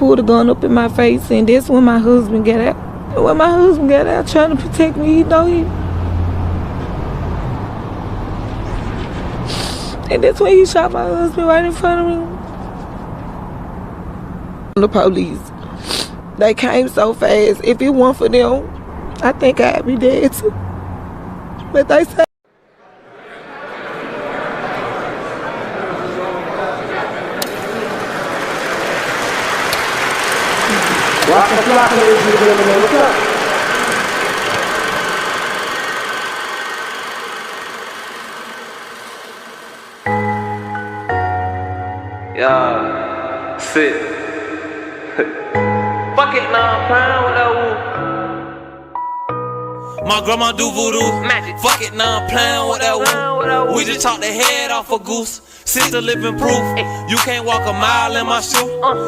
pulled a gun up in my face, and that's when my husband got out. When my husband got out trying to protect me, he know he... And that's when he shot my husband right in front of me. The police, they came so fast. If it weren't for them, I think I'd be dead too. But they said... Wack, what's up? Yeah, sit. Fuck it, nah, I'm playing with that woo. My grandma do voodoo. Magic. Fuck it, nah, I'm playing with that woo. We just chopped the head off a goose. Sister living proof. You can't walk a mile in my shoe.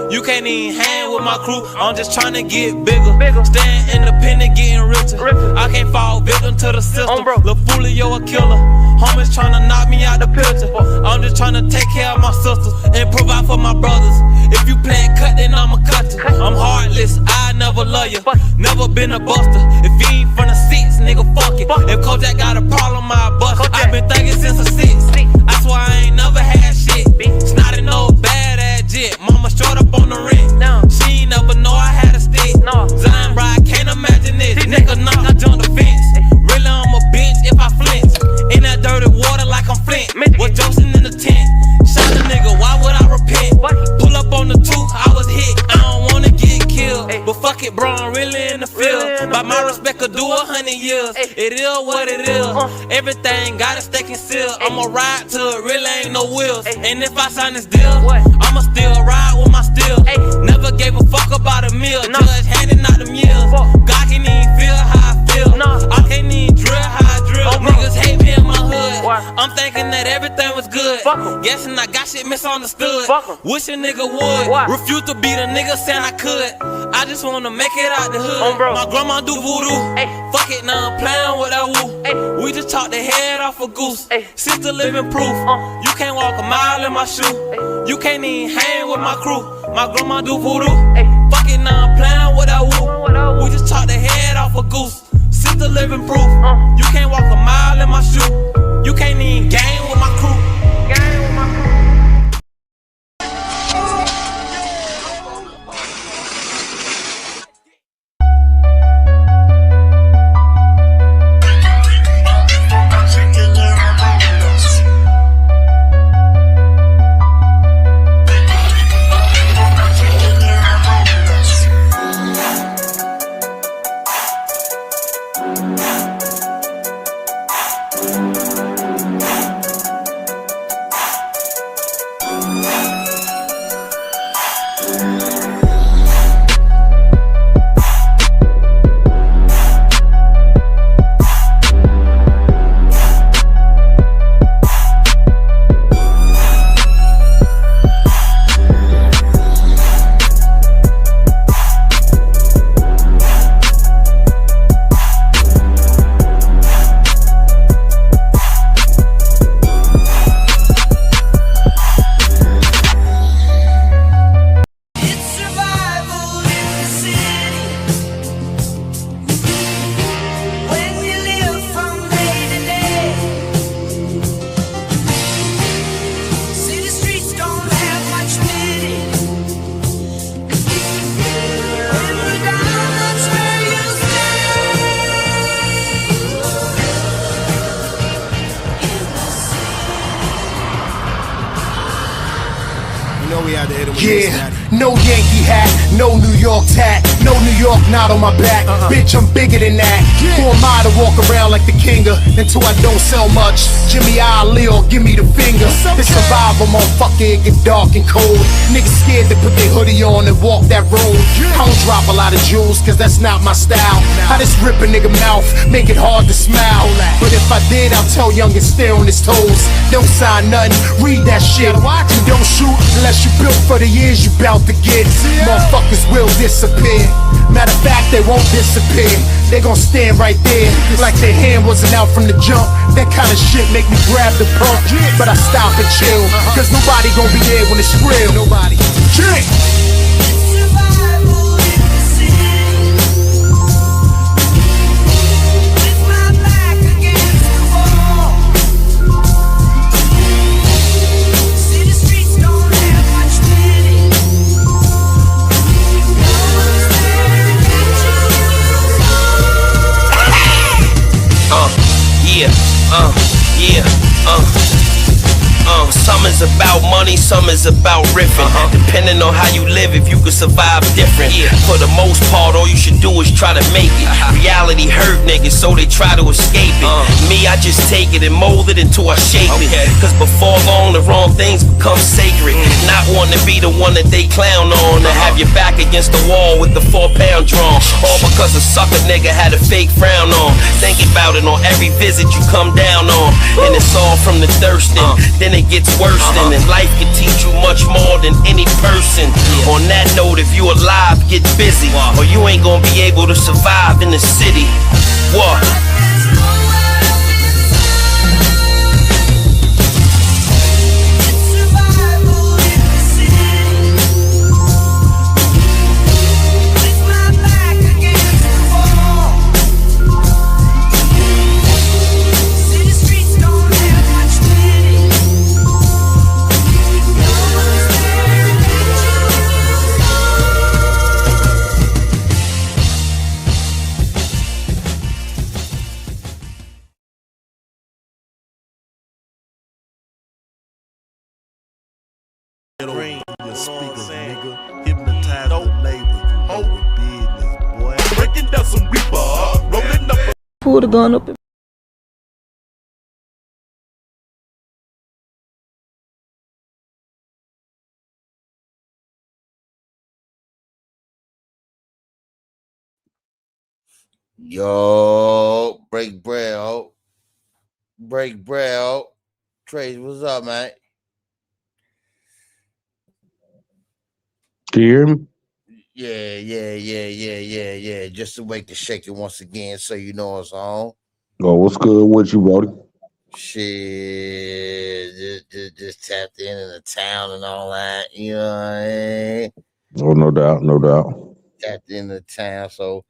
You can't even hang with my crew. I'm just trying to get bigger. Staying independent, getting richer. I can't fall victim to the system. Lil' Foolio a killer. Homies trying to knock me out the picture. I'm just trying to take care of my sisters and provide for my brothers. If you playin' cut, then I'ma cut you. I'm heartless, I never love you. Never been a buster. If you ain't from the seats, nigga, fuck it. If Kojak got a problem, I bust it. I been thinking since a 6. I swear I ain't never had shit. Snotty no bad ass jit. Mama short up on the rent. She ain't never know I had a stick. Zion ride, can't imagine this. Nigga knock, I jump the fence. Really, I'm a bitch if I flinch. In that dirty water like I'm Flint. Was Joseph in the tent. Shot a nigga, why would I repent? Pull up on the 2, I was hit. I don't wanna get killed. But fuck it, bro, I'm really in the field. By my respect, could do 100 years. It is what it is. Everything got a stake and seal. I'ma ride till it really ain't no wheels. And if I sign this deal, I'ma still ride with my steel. Never gave a fuck about a meal. Judge handing out them years. God can't even feel how I feel. I can't even drill how I drill. Niggas hate me in my hood. I'm thinking that everything was good. Guessing I got shit misunderstood. Wish a nigga would. Refuse to be the nigga saying I could. I just wanna make it out the hood. My grandma do voodoo. Fuck it, now I'm playing with that woo. We just chopped the head off a goose. Sister living proof. You can't walk a mile in my shoe. You can't even hang with my crew. My grandma do voodoo. Fuck it, now I'm playing with that woo. We just chopped the head off a goose. Sister living proof. You can't walk a mile in my shoe. You can't even gang with my crew. Gang with my crew. Yeah, no Yankee hat, no New York tat, no New York knot on my back. Bitch, I'm bigger than that. Who am I to walk around like the king of until I don't sell much? Jimmy Ali or give me the finger. To survive, I'm on fucking get dark and cold. Niggas scared to put their hoodie on and walk that road. I don't drop a lot of jewels, cause that's not my style. I just rip a nigga mouth, make it hard to smile. But if I did, I'll tell young and stay on his toes. Don't sign nothing, read that shit. You don't shoot unless you built for the years you bout to get. Motherfuckers will disappear. Matter of fact, they won't disappear. They gon' stand right there like their hand wasn't out from the jump. That kind of shit make me grab the pump, but I stop and chill, cause nobody gon' be there when it's real. Nobody. Yeah, some is about money, some is about riffing. Depending on how you live, if you could survive different. For the most part, all you should do is try to make it. Reality hurt niggas, so they try to escape it. Me, I just take it and mold it until I shape it. Cause before long, the wrong things become sacred. Not wanting to be the one that they clown on, to have your back against the wall with the 4-pound drum. All because a sucker nigga had a fake frown on. Think about it on every visit you come down on. And it's all from the thirsting. Then it gets worse than, and life can teach you much more than any person. On that note, if you alive, get busy, or you ain't gonna be able to survive in the city. What? Pull the gun up. Yo, break bread, ho. Break bread, ho. Trace, what's up, man? Can you hear me? Yeah. Just to wake the shake it once again so you know it's on. Oh, what's good with you, Brody? Shit, just tapped in the town and all that, you know what I mean? Oh, no doubt. Tapped in the town, so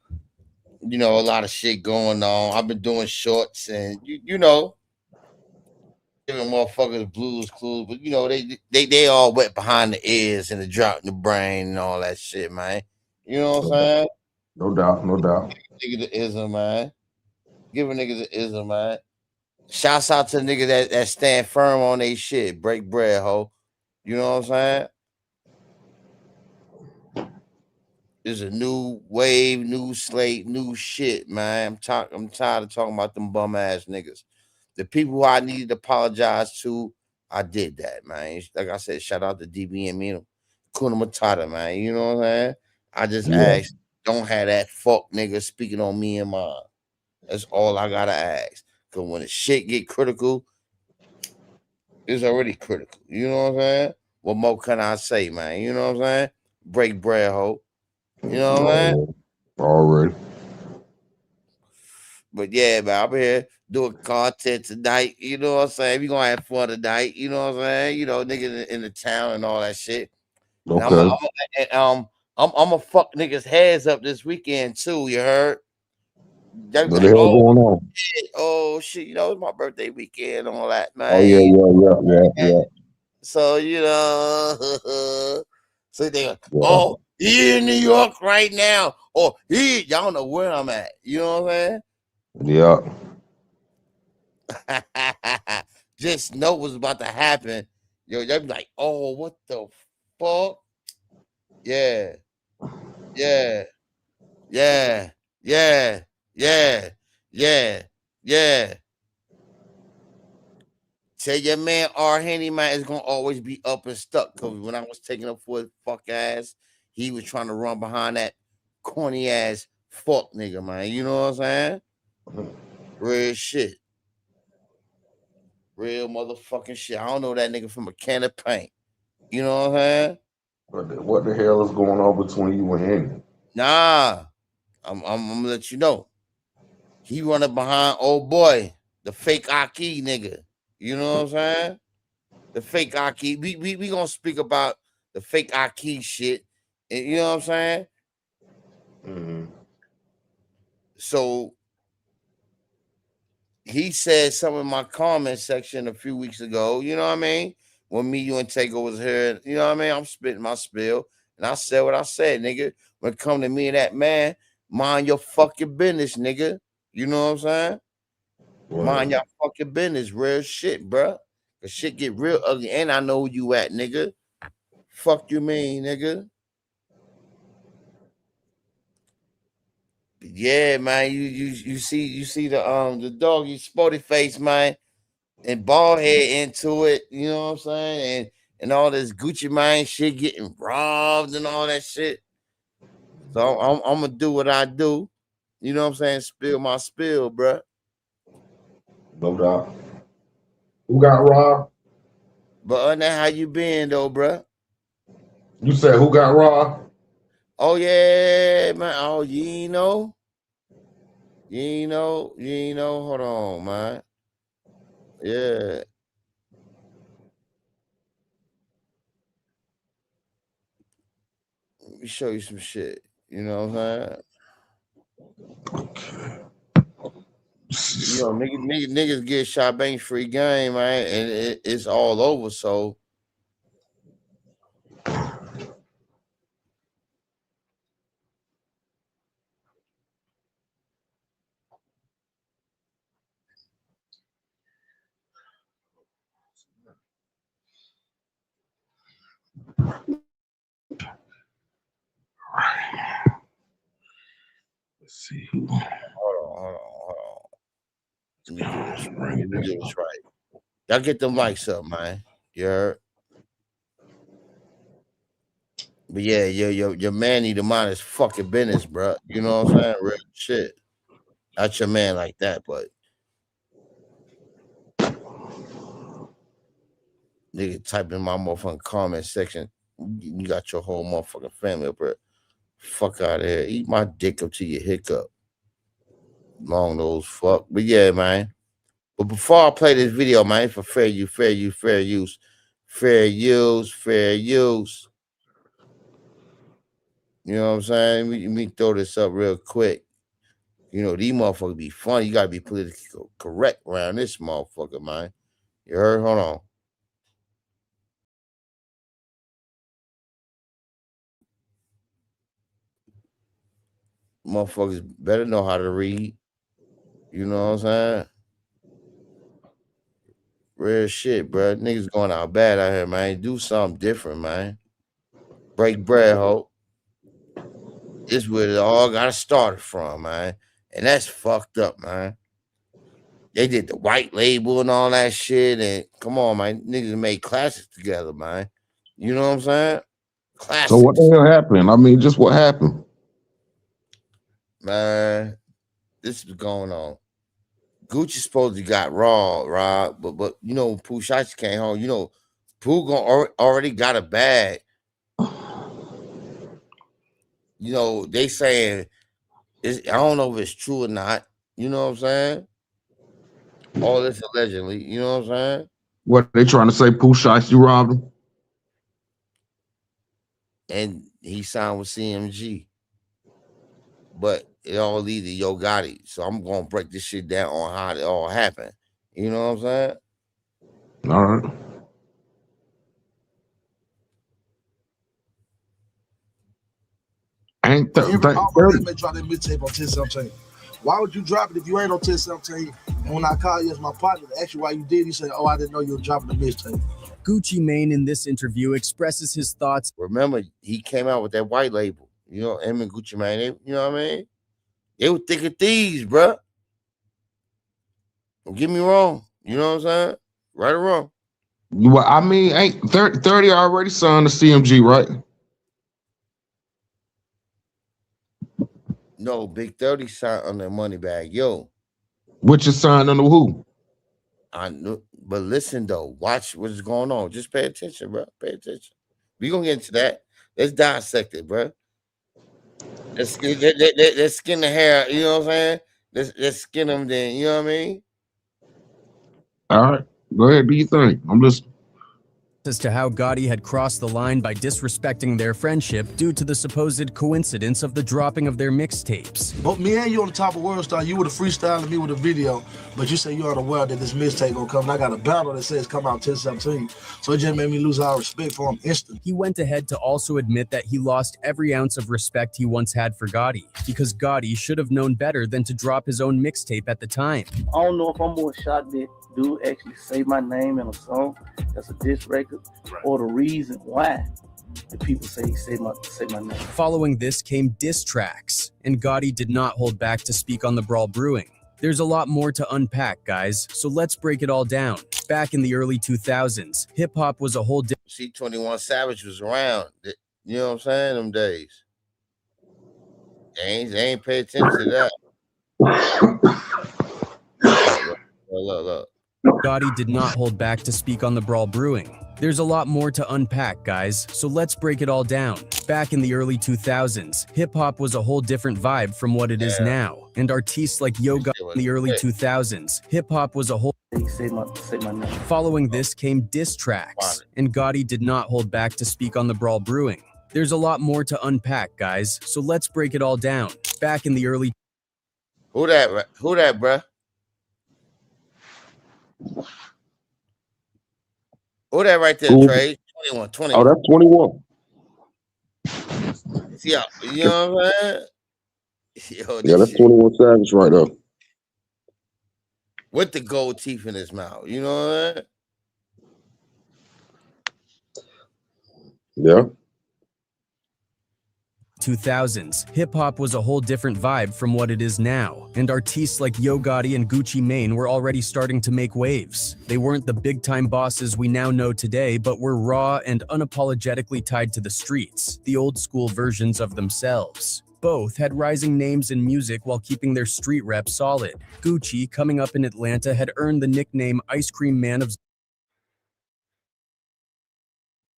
you know, a lot of shit going on. I've been doing shorts and you know, giving motherfuckers blues clues, but you know, they all wet behind the ears and the drop in the brain and all that shit, man. You know what I'm saying? No doubt. Nigga the ism, man. Give a nigga the ism, man. Shouts out to the nigga that stand firm on they shit. Break bread, ho. You know what I'm saying? There's a new wave, new slate, new shit, man. I'm tired of talking about them bum ass niggas. The people who I needed to apologize to, I did that, man. Like I said, shout out to DB and me, Kuna Matata, man. You know what I'm saying? I just asked, don't have that fuck nigga speaking on me and mine. That's all I gotta ask. Cause when the shit get critical, it's already critical. You know what I'm saying? What more can I say, man? You know what I'm saying? Break bread, ho. You know what I'm saying? Already. But yeah, man, I'm here doing content tonight. You know what I'm saying? We gonna have fun tonight. You know what I'm saying? You know, niggas in the town and all that shit. Okay. I'm gonna fuck niggas' heads up this weekend too. You heard? What the hell going on? Shit, you know, it's my birthday weekend and all that, man. Oh yeah. So you know, so they go, he in New York right now, or y'all know where I'm at. You know what I'm saying? Yeah. Just know what's about to happen. Yo, they'll be like, oh, what the fuck? Yeah. Tell your man R. Henny, man, is gonna always be up and stuck. Cause when I was taking up for his fuck ass, he was trying to run behind that corny ass fuck nigga, man. You know what I'm saying? Real shit. Real motherfucking shit. I don't know that nigga from a can of paint. You know what I'm saying? What the hell is going on between you and Henny? Nah. I'm gonna let you know. He running behind old boy, the fake Aki nigga. You know what I'm saying? The fake Aki. We gonna speak about the fake Aki shit. And you know what I'm saying? Mm-hmm. So he said something in my comment section a few weeks ago. You know what I mean? When me, you, and Taker was here, you know what I mean? I'm spitting my spill, and I said what I said, nigga. When it come to me and that man, mind your fucking business, nigga. You know what I'm saying? Mind y'all fucking business, real shit, bruh. Cause shit get real ugly, and I know where you at, nigga. Fuck you mean, nigga. Yeah, man. You see the doggy Spoety face, man, and bald head into it. You know what I'm saying? And all this Gucci Mane shit getting robbed and all that shit. So I'm gonna do what I do. You know what I'm saying? Spill my spill, bruh. No doubt. Who got robbed? But other than that, how you been though, bruh? You said who got robbed? Oh yeah, man. Oh, you ain't know? You ain't know? You ain't know? Hold on, man. Yeah. Let me show you some shit. You know what I'm saying? You know, niggas get shot bang free game, man, and it's all over. So Let's see. hold on. Let me do this right. Let me do this right. Y'all get them mics up, man. You heard? But yeah, your man need to mind his fucking business, bro. You know what I'm saying? Real shit. Not your man like that, but nigga type in my motherfucking comment section. You got your whole motherfucking family up here. Fuck out of here. Eat my dick up to your hiccup. Long nose fuck. But yeah, man. But before I play this video, man, for fair use. You know what I'm saying? Let me throw this up real quick. You know, these motherfuckers be funny. You gotta be politically correct around this motherfucker, man. You heard? Hold on. Motherfuckers better know how to read. You know what I'm saying? Real shit, bro. Niggas going out bad out here, man. Do something different, man. Break bread, hope. This where it all got started from, man. And that's fucked up, man. They did the white label and all that shit. And come on, man. Niggas made classics together, man. You know what I'm saying? Classics. So what the hell happened? I mean, just what happened? Man, this is going on. Gucci supposed to got robbed, but you know when Pooh Shiesty came home, you know Pooh already got a bag. You know they saying I don't know if it's true or not. You know what I'm saying? All this allegedly. You know what I'm saying? What they trying to say? Pooh Shiesty robbed him? And he signed with CMG, but it all lead to Yo Gotti. So I'm gonna break this shit down on how it all happened. You know what I'm saying? All right. Ain't that try that mixtape on 1017. Why would you drop it if you ain't on 1017? And when I call you as my partner to ask you why you did, you say, "Oh, I didn't know you were dropping the mixtape." Gucci Mane in this interview expresses his thoughts. Remember, he came out with that white label. You know, him and Gucci Mane, you know what I mean? They were thick of thieves, bro. Don't get me wrong. You know what I'm saying? Right or wrong? Well, I mean, ain't 30 already signed to CMG, right? No, Big 30 signed on that money bag. Yo. Which is signed under who? I know, but listen though, watch what's going on. Just pay attention, bro. Pay attention. We gonna get into that. Let's dissect it, bro. Let's skin the hair. You know what I'm saying? Let's skin them. Then you know what I mean? All right, go ahead. Do you think? I'm listening. as to how Gotti had crossed the line by disrespecting their friendship due to the supposed coincidence of the dropping of their mixtapes. But me and you on the top of World Star, you were the freestyling me with a video, but you say you aren't aware that this mixtape gonna come. And I got a battle that says come out 10/17. So it just made me lose all respect for him instantly. He went ahead to also admit that he lost every ounce of respect he once had for Gotti, because Gotti should have known better than to drop his own mixtape at the time. I don't know if I'm more shocked that dude actually say my name in a song that's a diss record, or the reason why the people say he say my name. Following this came diss tracks, and Gotti did not hold back to speak on the brawl brewing. There's a lot more to unpack, guys, so let's break it all down. Back in the early 2000s, hip-hop was a whole different... See, 21 Savage was around, you know what I'm saying, them days. They ain't pay attention to that. Look. Gotti did not hold back to speak on the brawl brewing. There's a lot more to unpack, guys, so let's break it all down. Back in the early 2000s, hip-hop was a whole different vibe from what it is now, and artists like Yo Gotti in the early 2000s, hip-hop was a whole... Say my name. Following this came diss tracks, and Gotti did not hold back to speak on the brawl brewing. There's a lot more to unpack, guys, so let's break it all down. Back in the early... Who that, bruh? Who that right there, Trey? 21. Oh, that's 21. Yeah, you know what I'm saying? Yo, Yeah, that's 21 Savage right there. With the gold teeth in his mouth, you know what I'm saying? Yeah. 2000s, hip-hop was a whole different vibe from what it is now, and artists like Yo Gotti and Gucci Mane were already starting to make waves. They weren't the big-time bosses we now know today, but were raw and unapologetically tied to the streets, the old-school versions of themselves. Both had rising names in music while keeping their street rep solid. Gucci, coming up in Atlanta, had earned the nickname Ice Cream Man of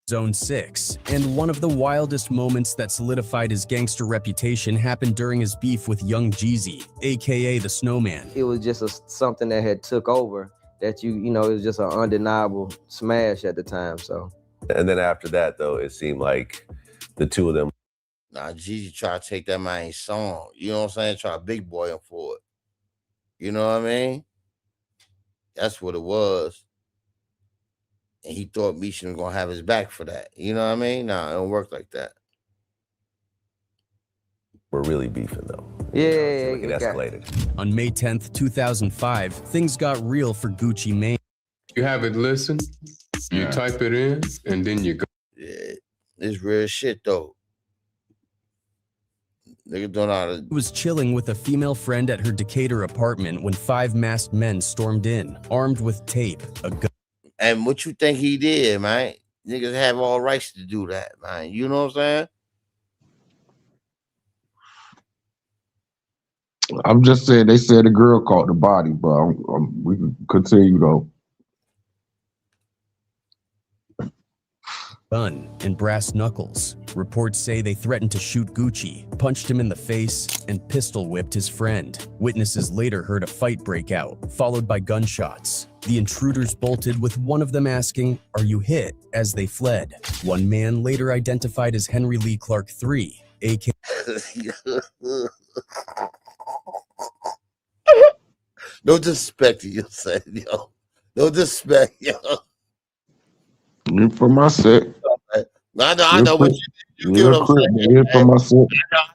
Zone 6, and one of the wildest moments that solidified his gangster reputation happened during his beef with Young Jeezy, aka the Snowman. It was just something that had took over, that it was just an undeniable smash at the time. So, and then after that, though, it seemed like the two of them. Nah, Jeezy tried to take that man's song. You know what I'm saying? Try to big boy him for it. You know what I mean? That's what it was. And he thought Misha was gonna have his back for that. You know what I mean? Nah, it don't work like that. We're really beefing though. Yeah, it escalated. On May 10th, 2005, things got real for Gucci Mane. You have it listen, you type it in, and then you go. Yeah, it's real shit though. Nigga don't know how to... He was chilling with a female friend at her Decatur apartment when 5 masked men stormed in, armed with tape, a gun. And what you think he did, man? Niggas have all rights to do that, man. You know what I'm saying? I'm just saying, they said the girl caught the body, but we can continue though. Gun and brass knuckles. Reports say they threatened to shoot Gucci, punched him in the face, and pistol whipped his friend. Witnesses later heard a fight break out, followed by gunshots. The intruders bolted, with one of them asking, "Are you hit?" as they fled. One man, later identified as Henry Lee Clark III, aka... No disrespect to you, said, yo. No disrespect, yo. You for my set. I know, but you get what I'm saying. For my set.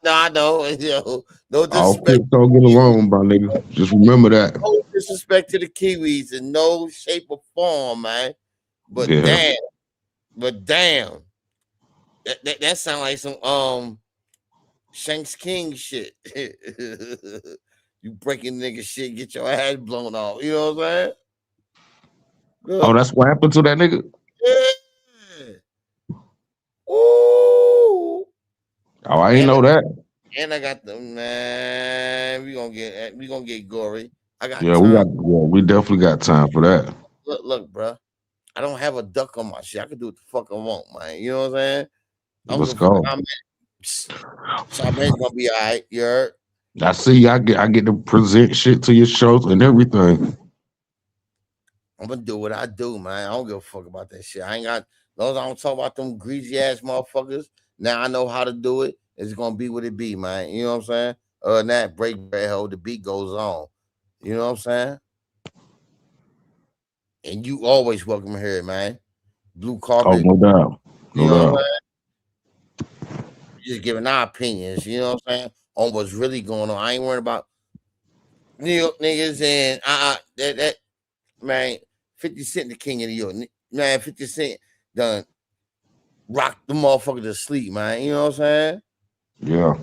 I know, yo. No disrespect. Don't get along, my nigga. Just remember that. No disrespect to the Kiwis in no shape or form, man. But damn. That sound like some Shanks King shit. You breaking nigga shit, get your ass blown off. You know what I'm saying? Good. Oh, that's what happened to that nigga? Yeah. Ooh. Oh, I ain't know that. And I got the man. We gonna get gory. I got we definitely got time for that. Look, bro. I don't have a duck on my shit. I can do what the fuck I want, man. You know what I'm saying? Let's go. Charmaine's gonna be all right. You heard? I see. I get to present shit to your shows and everything. I'm gonna do what I do, man. I don't give a fuck about that shit. I ain't got long as I don't talk about them greasy ass motherfuckers, now I know how to do it. It's gonna be what it be, man. You know what I'm saying? Other than that, break bread, hoe, the beat goes on. You know what I'm saying? And you always welcome here, man. Blue Oh, carpet. no doubt. You No know what I'm doubt. saying? Just giving our opinions, you know what I'm saying? On what's really going on. I ain't worried about New York niggas and that man, 50 Cent the king of New York. Man, 50 Cent done rocked the motherfucker to sleep, man. You know what I'm saying? Yeah.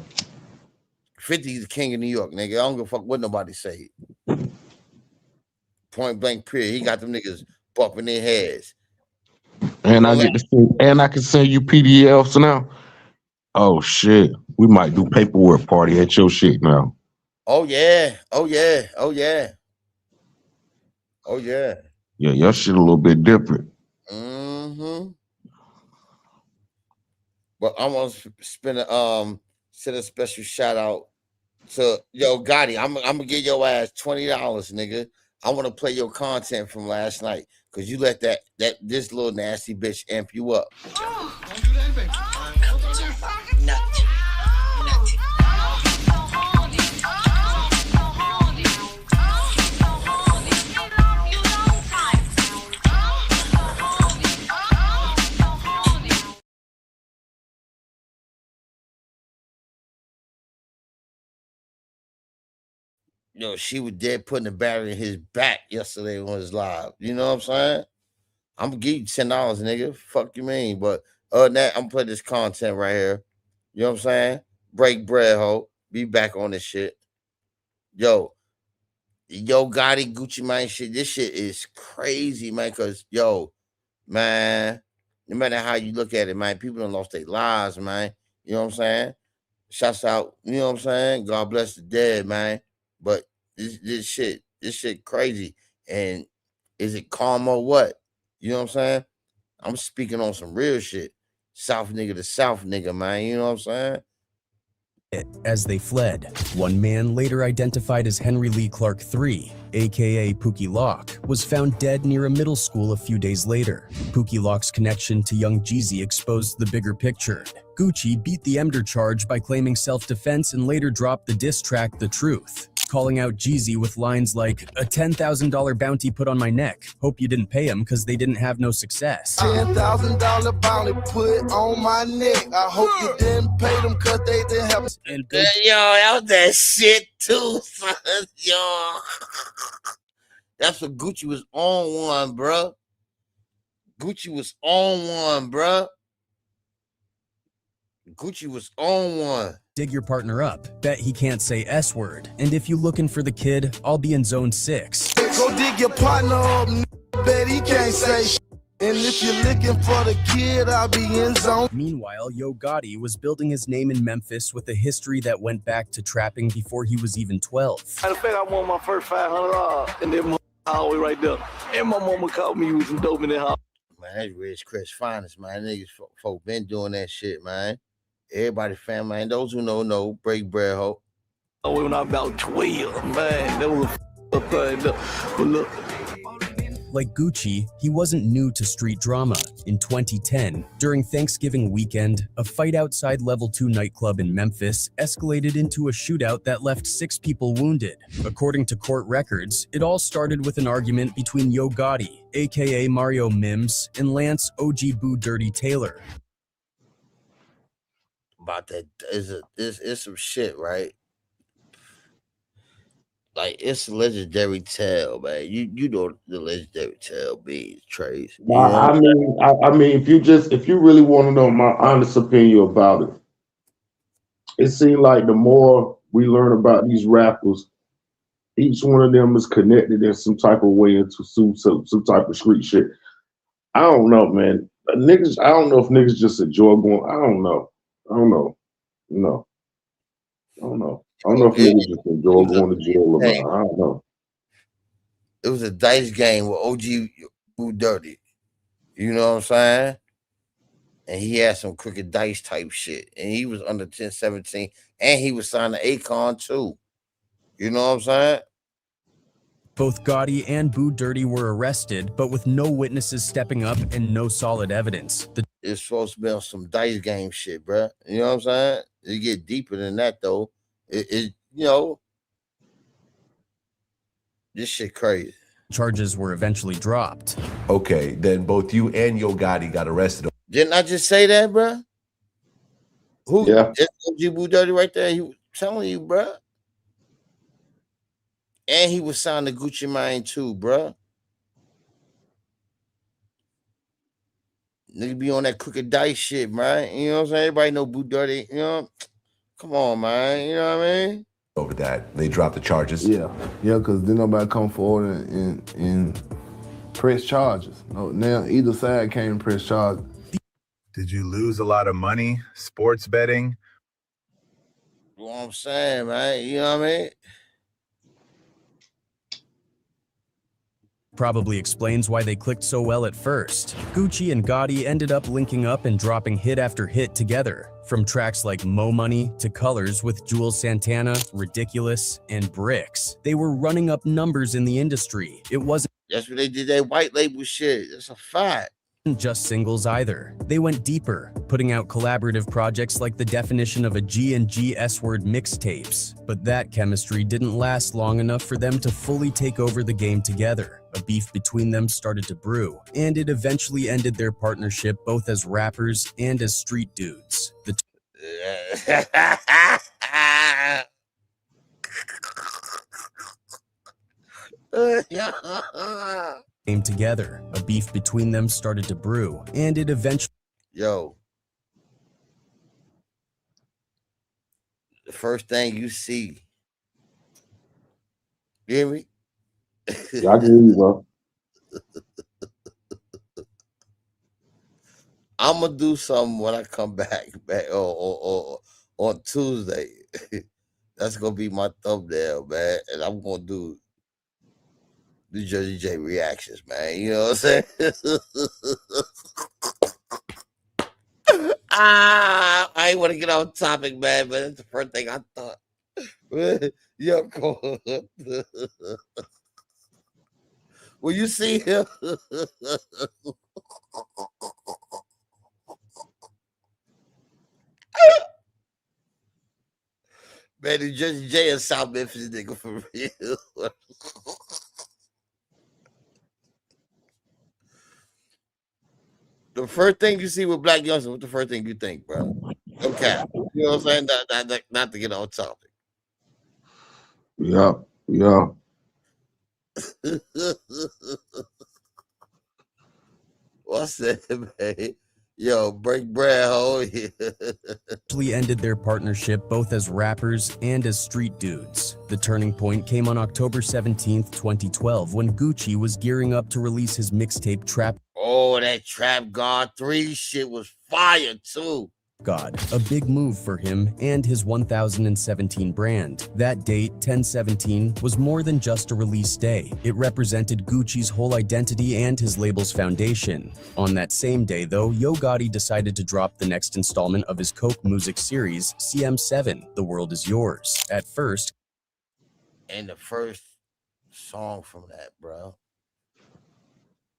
50 is the king of New York, nigga. I don't give a fuck what nobody say. Point blank period. He got them niggas bumping their heads. And I get to see, and I can send you PDFs now. Oh shit. We might do paperwork party at your shit now. Oh yeah. Oh yeah. Oh yeah. Oh yeah. Yeah, your shit a little bit different. Mm-hmm. But I want to send a special shout out to Yo Gotti. I'm gonna give your ass $20, nigga. I want to play your content from last night because you let this little nasty bitch amp you up. Don't do that, baby. Yo, she was dead putting the battery in his back yesterday on his live. You know what I'm saying? I'm gonna give you $10, nigga. Fuck you mean? But other than that, I'm putting this content right here. You know what I'm saying? Break bread, ho. Be back on this shit. Yo Gotti, Gucci Mane shit. This shit is crazy, man. Cause man, no matter how you look at it, man, people done lost their lives, man. You know what I'm saying? Shouts out, you know what I'm saying? God bless the dead, man. But this shit crazy. And is it karma or what? You know what I'm saying? I'm speaking on some real shit. South nigga to South nigga, man. You know what I'm saying? As they fled, one man later identified as Henry Lee Clark III, aka Pookie Lock, was found dead near a middle school a few days later. Pookie Lock's connection to young Jeezy exposed the bigger picture. Gucci beat the Emder charge by claiming self-defense and later dropped the diss track The Truth, calling out Jeezy with lines like, "A $10,000 bounty put on my neck. Hope you didn't pay him because they didn't have no success." $10,000 bounty put on my neck. I hope you didn't pay them because they didn't have. And yo, that was that shit too, son. Yo, that's what Gucci was on one, bro. Gucci was on one, bro. Gucci was on one. Dig your partner up. Bet he can't say S word. And if you looking for the kid, I'll be in zone 6. Go dig your partner up, bet he can't say shit. And if you're looking for the kid, I'll be in zone. Meanwhile, Yo Gotti was building his name in Memphis with a history that went back to trapping before he was even 12. Matter of fact, I won my first $500 in that hallway right there. And my mama called me with some dope in that hallway. Man, that's Rich Chris Finest, man. Niggas folk been doing that shit, man. Everybody family, man. Those who know, break bread, ho. Oh, when I was about 12, man, that was a thing. But look. Like Gucci, he wasn't new to street drama. In 2010, during Thanksgiving weekend, a fight outside Level 2 nightclub in Memphis escalated into a shootout that left 6 people wounded. According to court records, it all started with an argument between Yo Gotti, aka Mario Mims, and Lance OG Boo Dirty Taylor. About that is some shit, right? Like, it's a legendary tale, man. You know the legendary tale means, Trace. I mean, if you really want to know my honest opinion about it, it seems like the more we learn about these rappers, each one of them is connected in some type of way into some type of street shit. I don't know, man. Niggas, I don't know if niggas just enjoy going. I don't know. No. I don't know. I don't know if niggas just enjoy going to jail or not. I don't know. It was a dice game with OG Boo Dirty. You know what I'm saying? And he had some crooked dice type shit. And he was under 10-17. And he was signed to Akon too. You know what I'm saying? Both Gotti and Boo Dirty were arrested, but with no witnesses stepping up and no solid evidence. It's supposed to be on some dice game shit, bro. You know what I'm saying? It get deeper than that, though. It you know, this shit crazy. Charges were eventually dropped. Okay, then both you and Yo Gotti got arrested. Didn't I just say that, bro? Who? Yeah. It's OG Boo Dirty right there. He was telling you, bro. And he was signed to Gucci Mane too, bro. Nigga be on that crooked dice shit, man. You know what I'm saying? Everybody know Boo Dirty. You know, come on, man. You know what I mean? Over that, they dropped the charges. Yeah, because then nobody come forward and press charges. No, now either side came and press charges. Did you lose a lot of money sports betting? You know what I'm saying, man? You know what I mean? Probably explains why they clicked so well at first. Gucci and Gotti ended up linking up and dropping hit after hit together. From tracks like Mo Money to Colors with Jules Santana, Ridiculous, and Bricks. They were running up numbers in the industry. It wasn't That's what they did, that white label shit. That's a fact. just singles either. They went deeper, putting out collaborative projects like the definition of a G&G S-word mixtapes. But that chemistry didn't last long enough for them to fully take over the game together. A beef between them started to brew, and it eventually ended their partnership both as rappers and as street dudes. Came together. A beef between them started to brew, and it eventually... Yo. The first thing you see. You hear me? Yeah, I can hear you, bro. I'm gonna do something when I come back or on Tuesday. That's gonna be my thumbnail, man. And I'm gonna do the Jersey J reactions, man. You know what I'm saying? I ain't want to get on topic, man, but that's the first thing I thought. Yo, cool. Will you see him? Man, the Jersey J is South Memphis nigga for real. The first thing you see with Black Youngster, what's the first thing you think, bro? Okay. You know what I'm saying? Not to get on topic. Yeah, yeah. What's that, man? Yo, break bread, ho. Actually ended their partnership both as rappers and as street dudes. The turning point came on October 17th, 2012, when Gucci was gearing up to release his mixtape Trap Oh, that Trap God 3 shit was fire, too. God, a big move for him and his 1017 brand. That date, 1017, was more than just a release day. It represented Gucci's whole identity and his label's foundation. On that same day, though, Yo Gotti decided to drop the next installment of his Coke Music series, CM7, The World Is Yours. At first, And the first song from that, bro.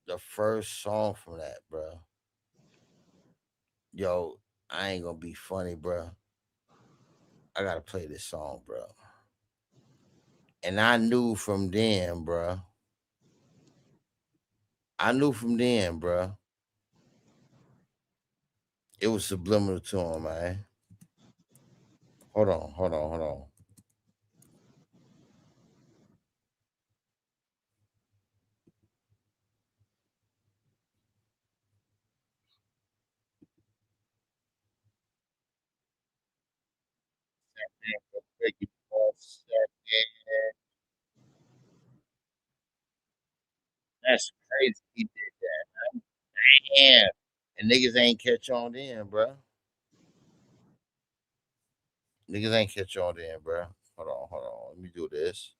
The first song from that, bro. Yo, I ain't gonna be funny, bro. I gotta play this song, bro. And I knew from then, bro. It was subliminal to him, man. Hold on. That's crazy. He did that, man. Damn. And niggas ain't catch on then, bro. Niggas ain't catch on then, bro. Hold on. Let me do this.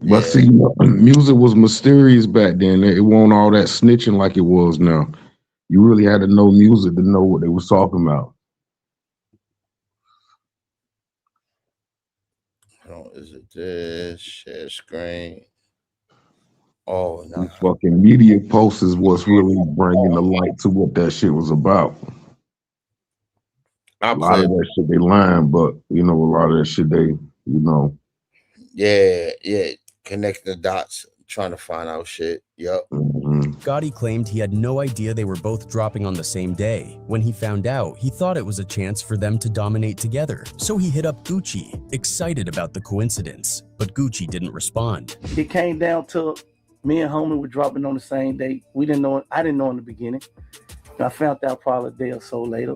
But see, music was mysterious back then. It wasn't all that snitching like it was now. You really had to know music to know what they was talking about. Hold on, is it this? Share screen. The fucking media posts is what's really bringing the light to what that shit was about. A lot of that shit they lying, but you know, a lot of that shit they, you know. Yeah, connecting the dots, trying to find out shit. Yep. Gotti claimed he had no idea they were both dropping on the same day. When he found out, he thought it was a chance for them to dominate together. So he hit up Gucci, excited about the coincidence. But Gucci didn't respond. It came down to me and homie were dropping on the same day. We didn't know it. I didn't know in the beginning. I found out probably a day or so later.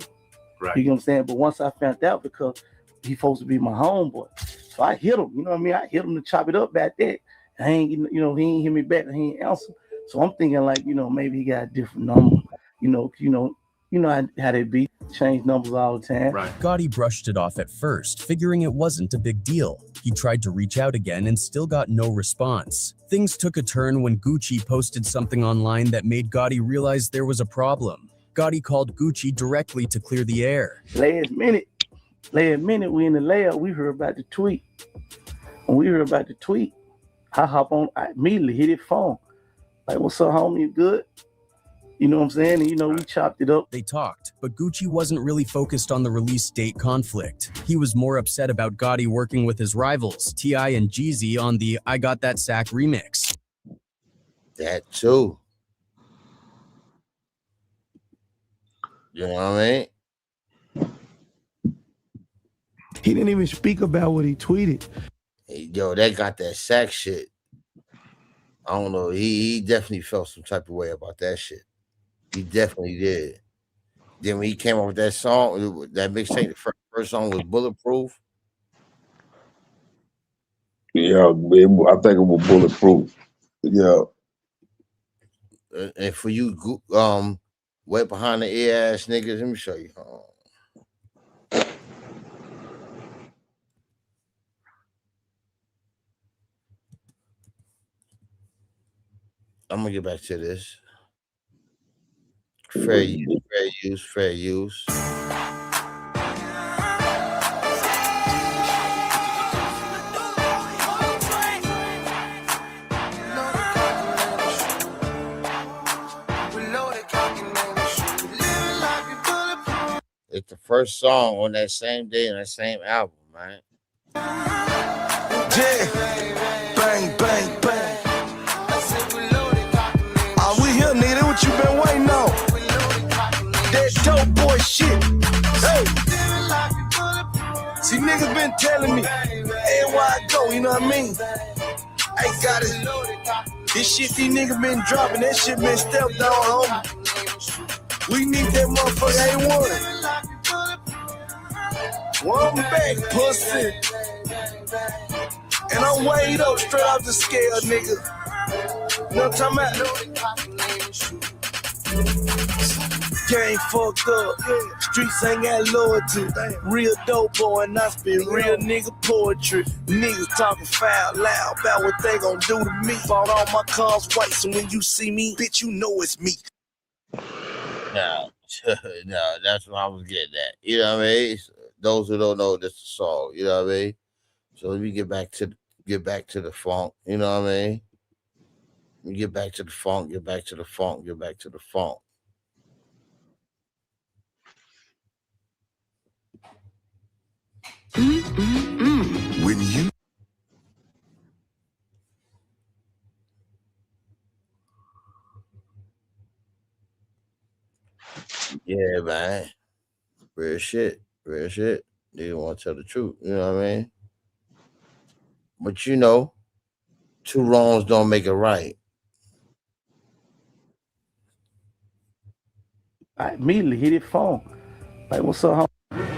Right. You know what I'm saying? But once I found out, because he's supposed to be my homeboy, so I hit him. You know what I mean? I hit him to chop it up back there. I ain't, you know, he ain't hit me back and he ain't answer. So I'm thinking like, you know, maybe he got a different number. You know how they be, change numbers all the time. Right. Gotti brushed it off at first, figuring it wasn't a big deal. He tried to reach out again and still got no response. Things took a turn when Gucci posted something online that made Gotti realize there was a problem. Gotti called Gucci directly to clear the air. Last minute, we in the layout, we heard about the tweet. When we heard about the tweet, I immediately hit his phone. Like, what's up, homie? You good? You know what I'm saying? And, you know, we chopped it up. They talked, but Gucci wasn't really focused on the release date conflict. He was more upset about Gotti working with his rivals, T.I. and Jeezy, on the I Got That Sack remix. That too. You know what I mean? He didn't even speak about what he tweeted. Hey, yo, they got that sack shit. I don't know. He definitely felt some type of way about that shit. He definitely did. Then when he came up with that song, that mixtape, the first song was Bulletproof. Yeah, I think it was Bulletproof. Yeah. And for you, wet behind the ear ass niggas, let me show you. I'm gonna get back to this. Fair use. It's the first song on that same day on that same album, man. Yeah, bang, bang, bang. We here, nigga. What you been waiting on? That dope boy shit. Hey. See, niggas been telling me, everywhere I go, you know what I mean? I got it. This shit these niggas been dropping, that shit been stepped on, homie. We need that motherfucker A1. One back, pussy. And I'm weighed up straight off the scale, nigga. You know what I'm talking about? Game fucked up. Streets ain't got loyalty. Real dope boy, and I spit real nigga poetry. Niggas talking foul loud about what they gon' do to me. Bought all my cars white, so when you see me, bitch, you know it's me. No, that's what I was getting at. You know what I mean? Those who don't know, this is a song. You know what I mean? So let me get back to the funk. You know what I mean? Let me get back to the funk. Get back to the funk. When you Yeah, man. Real shit. They don't want to tell the truth. You know what I mean? But you know, two wrongs don't make it right. I immediately hit his phone. Like, what's up, homie?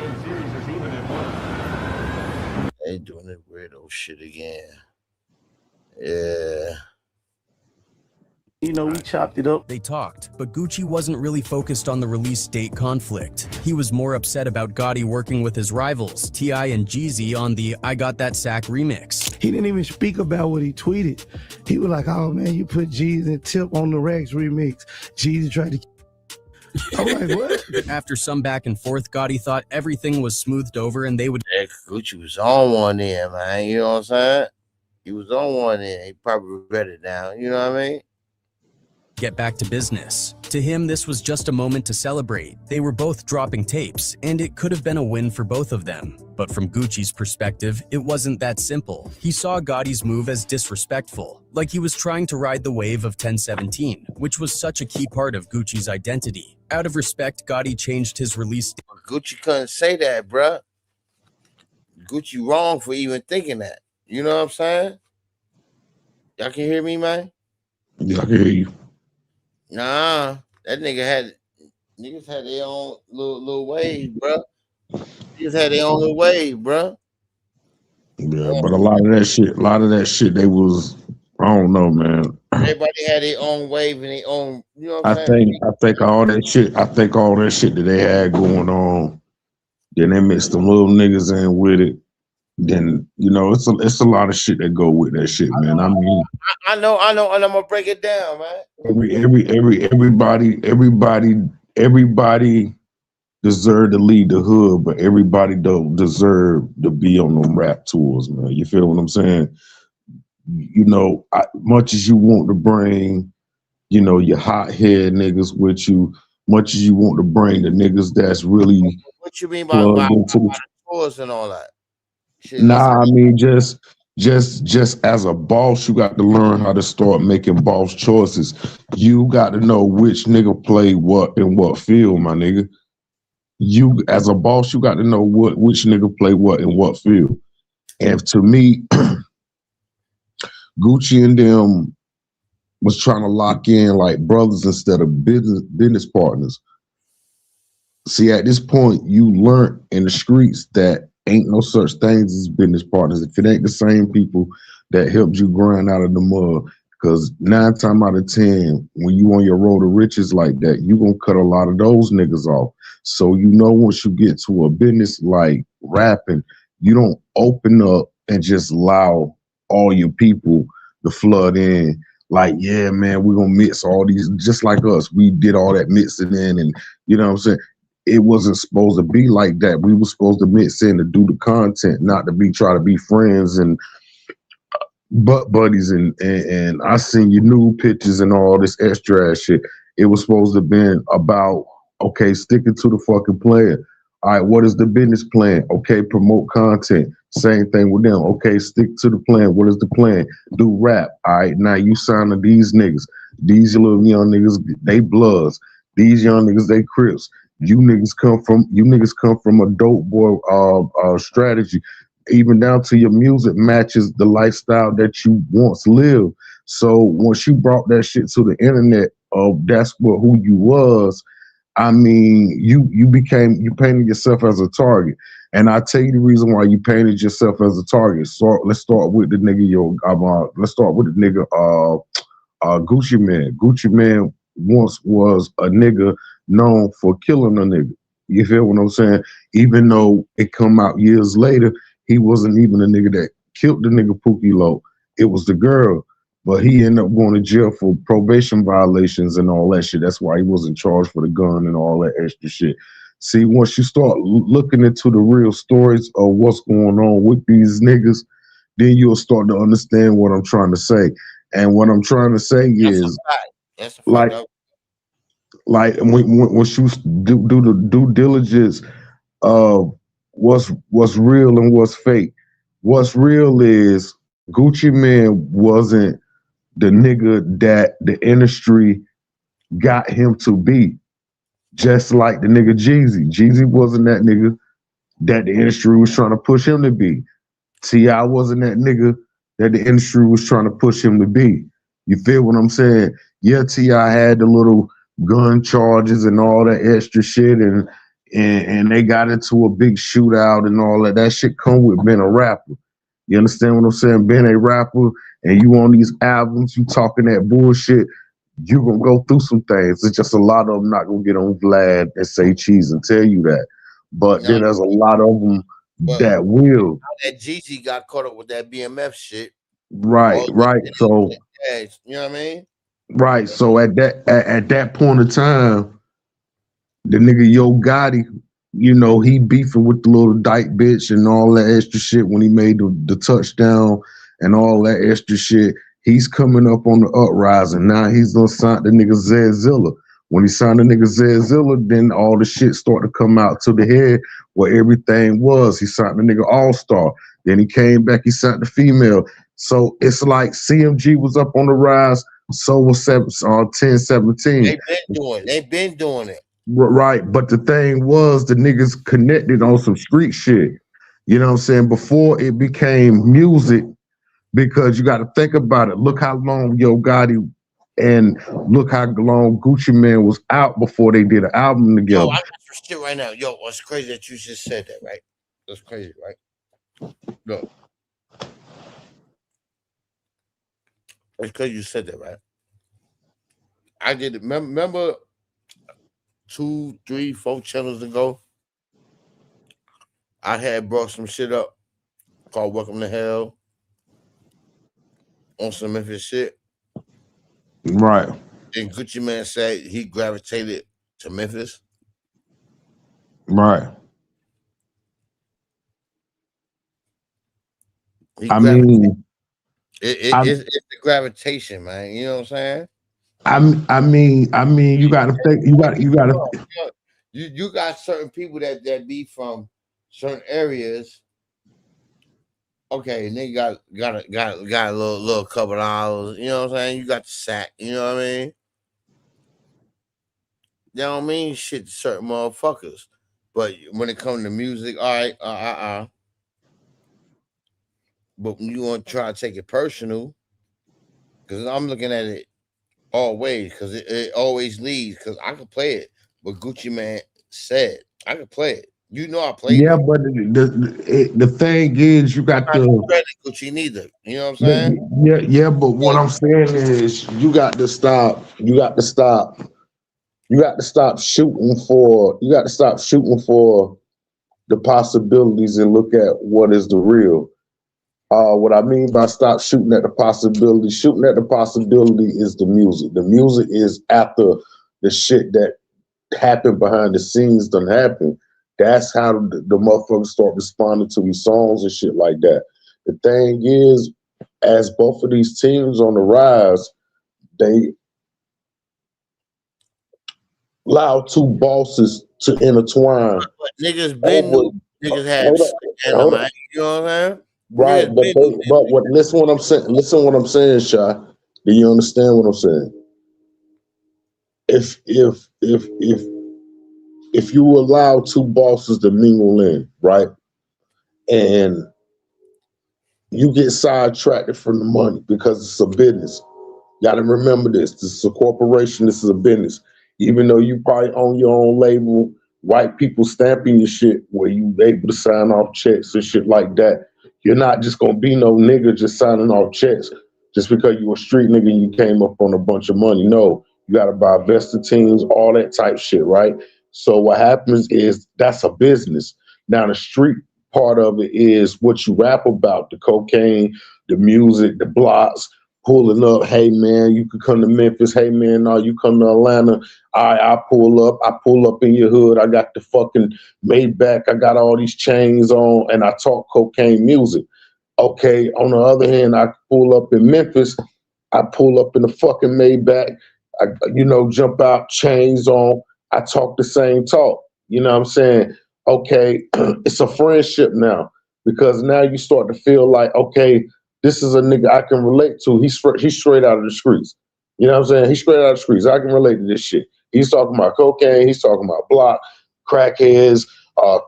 They doing that weirdo shit again. Yeah. You know, we chopped it up. They talked, but Gucci wasn't really focused on the release date conflict. He was more upset about Gotti working with his rivals, T.I. and Jeezy, on the I Got That Sack remix. He didn't even speak about what he tweeted. He was like, oh man, you put Jeezy and Tip on the Rex remix. Jeezy tried to... I'm like, what? After some back and forth, Gotti thought everything was smoothed over and they would... Gucci was on one end, man. You know what I'm saying? He was on one end. He probably regret it now. You know what I mean? get back to business. To him, this was just a moment to celebrate. They were both dropping tapes, and it could have been a win for both of them. But from Gucci's perspective, it wasn't that simple. He saw Gotti's move as disrespectful, like he was trying to ride the wave of 1017, which was such a key part of Gucci's identity. Out of respect, Gotti changed his release. Gucci couldn't say that, bruh. Gucci wrong for even thinking that. You know what I'm saying? Y'all can hear me, man? Yeah, I can hear you. Nah, that niggas had their own little wave, bruh. Niggas had their own little wave, bruh. Yeah, but a lot of that shit, they was, I don't know, man. Everybody had their own wave and their own, you know what I'm saying? I think all that shit that they had going on, then they mixed them little niggas in with it. Then, you know, it's a lot of shit that go with that shit, man. I mean, I know, and I'm gonna break it down, man. Everybody deserve to lead the hood, but everybody don't deserve to be on them rap tours, man. You feel what I'm saying? You know, much as you want to bring, you know, your hothead niggas with you, much as you want to bring the niggas that's really What you mean by tours and all that? Shit, nah, I mean just as a boss, you got to learn how to start making boss choices. You got to know which nigga play what in what field, my nigga. You as a boss, you got to know which nigga play what in what field. And to me, Gucci and them was trying to lock in like brothers instead of business partners. See, at this point, you learn in the streets that ain't no such things as business partners. If it ain't the same people that helped you grind out of the mud, because 9 times out of 10, when you on your road to riches like that, you gonna cut a lot of those niggas off. So you know, once you get to a business like rapping, you don't open up and just allow all your people to flood in. Like, yeah, man, we're gonna mix all these, just like us. We did all that mixing in, and you know what I'm saying? It wasn't supposed to be like that. We were supposed to mix in to do the content, not to try to be friends and buddies. And I seen your nude pictures and all this extra ass shit. It was supposed to have been about, okay, sticking to the fucking plan. All right, what is the business plan? Okay, promote content. Same thing with them. Okay, stick to the plan. What is the plan? Do rap. All right, now you signing these niggas. These little young niggas, they bloods. These young niggas, they crips. You niggas come from a dope boy strategy, even down to your music matches the lifestyle that you once lived. So once you brought that shit to the internet, that's what who you was. I mean, you painted yourself as a target, and I tell you the reason why you painted yourself as a target. So let's start with the nigga. Let's start with the nigga. Gucci Mane. Gucci Mane once was a nigga known for killing a nigga. You feel what I'm saying? Even though it come out years later, he wasn't even a nigga that killed the nigga Pookie Low. It was the girl. But he ended up going to jail for probation violations and all that shit. That's why he wasn't charged for the gun and all that extra shit. See, once you start looking into the real stories of what's going on with these niggas, then you'll start to understand what I'm trying to say. And what I'm trying to say is, like when you do the due diligence of what's real and what's fake. What's real is Gucci Mane wasn't the nigga that the industry got him to be. Just like the nigga Jeezy. Jeezy wasn't that nigga that the industry was trying to push him to be. T.I. wasn't that nigga that the industry was trying to push him to be. You feel what I'm saying? Yeah, T.I. had the little gun charges and all that extra shit, and they got into a big shootout and all that. That shit come with being a rapper. You understand what I'm saying? Being a rapper and you on these albums, you talking that bullshit, you gonna go through some things. It's just a lot of them not gonna get on Vlad and say cheese and tell you that. But then there's a lot of them that will. That Jeezy got caught up with that BMF shit. Right. So you know what I mean? Right. So at that point of time, the nigga Yo Gotti, you know, he beefing with the little dyke bitch and all that extra shit when he made the touchdown and all that extra shit. He's coming up on the uprising. Now he's gonna sign the nigga Zedzilla. When he signed the nigga Zedzilla, then all the shit started to come out to the head where everything was. He signed the nigga All-Star. Then he came back, he signed the female. So it's like CMG was up on the rise, so was 1017. They've been doing it. Right. But the thing was the niggas connected on some street shit. You know what I'm saying? Before it became music, because you got to think about it. Look how long Yo Gotti and look how long Gucci Mane was out before they did an album together. Yo, I'm for shit right now. Yo, it's crazy that you just said that, right? That's crazy, right? Look. It's because you said that, right? I did it. Remember 2, 3, 4 channels ago, I had brought some shit up called Welcome to Hell on some Memphis shit. Right. And Gucci Mane said he gravitated to Memphis. Right. I mean, it's the gravitation, man. You know what I'm saying? I mean, you gotta think. You got certain people that be from certain areas. Okay, and they got a little couple dollars. You know what I'm saying? You got the sack. You know what I mean? They don't mean shit to certain motherfuckers. But when it comes to music, all right, But when you want to try to take it personal, because I'm looking at it all ways, because it always leads, because I could play it. But Gucci Mane said, I could play it. You know I played it. Yeah, but the thing is, you got to Gucci neither. You know what I'm saying? Yeah. But what I'm saying is, you got to stop shooting for. You got to stop shooting for the possibilities and look at what is the real. What I mean by stop shooting at the possibility is the music. The music is after the shit that happened behind the scenes done happen. That's how the motherfuckers start responding to these songs and shit like that. The thing is, as both of these teams on the rise, they allow two bosses to intertwine. But niggas have you know what I'm saying? Right, listen what I'm saying. Listen what I'm saying, Shy. Do you understand what I'm saying? If you allow two bosses to mingle in, right, and you get sidetracked from the money because it's a business. You gotta remember this. This is a corporation, this is a business. Even though you probably own your own label, white people stamping your shit where you able to sign off checks and shit like that. You're not just gonna be no nigga just signing off checks just because you a street nigga and you came up on a bunch of money. No, you gotta buy vested teams, all that type shit, right? So what happens is that's a business. Now the street part of it is what you rap about, the cocaine, the music, the blocks, pulling up, hey man, you could come to Memphis, hey man, no, you come to Atlanta, I pull up in your hood, I got the fucking Maybach, I got all these chains on, and I talk cocaine music. Okay, on the other hand, I pull up in Memphis, I pull up in the fucking Maybach, I jump out, chains on, I talk the same talk. You know what I'm saying? Okay, it's a friendship now, because now you start to feel like, okay, this is a nigga I can relate to. He's straight out of the streets. You know what I'm saying? He's straight out of the streets. I can relate to this shit. He's talking about cocaine. He's talking about block, crackheads,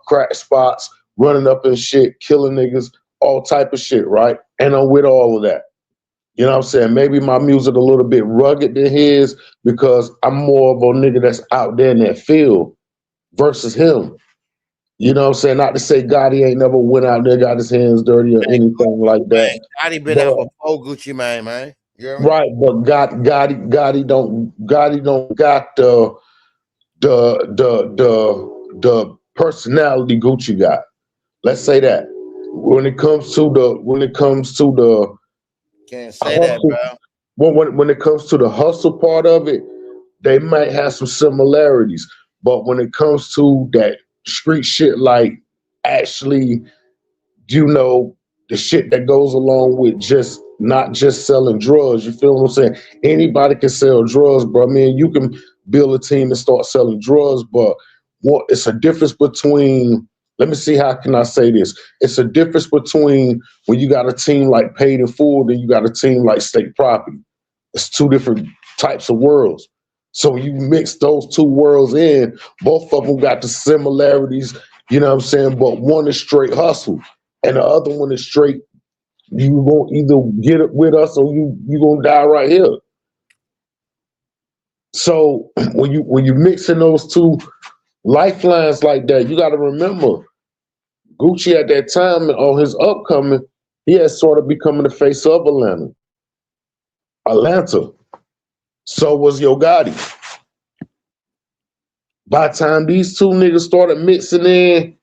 crack spots, running up and shit, killing niggas, all type of shit, right? And I'm with all of that. You know what I'm saying? Maybe my music a little bit rugged than his because I'm more of a nigga that's out there in that field versus him. You know what I'm saying? Not to say Gotti ain't never went out there, got his hands dirty or anything like that. Gotti been out before Gucci Mane, man. You hear me? Right, but Gotti don't got the personality Gucci got. Let's say that. When it comes to the can't say that, bro. When it comes to the hustle part of it, they might have some similarities. But when it comes to that street shit, like actually, the shit that goes along with just not just selling drugs. You feel what I'm saying? Anybody can sell drugs, bro. I mean, you can build a team and start selling drugs, but it's a difference between, let me see, how can I say this? It's a difference between when you got a team like Paid in Full and you got a team like State Property. It's two different types of worlds. So when you mix those two worlds in, both of them got the similarities, you know what I'm saying? But one is straight hustle and the other one is straight, you won't either get it with us or you gonna die right here. So when you mixing those two lifelines like that, you gotta remember Gucci at that time on his upcoming, he had sort of becoming the face of Atlanta. So was Yo Gotti. By the time these two niggas started mixing in,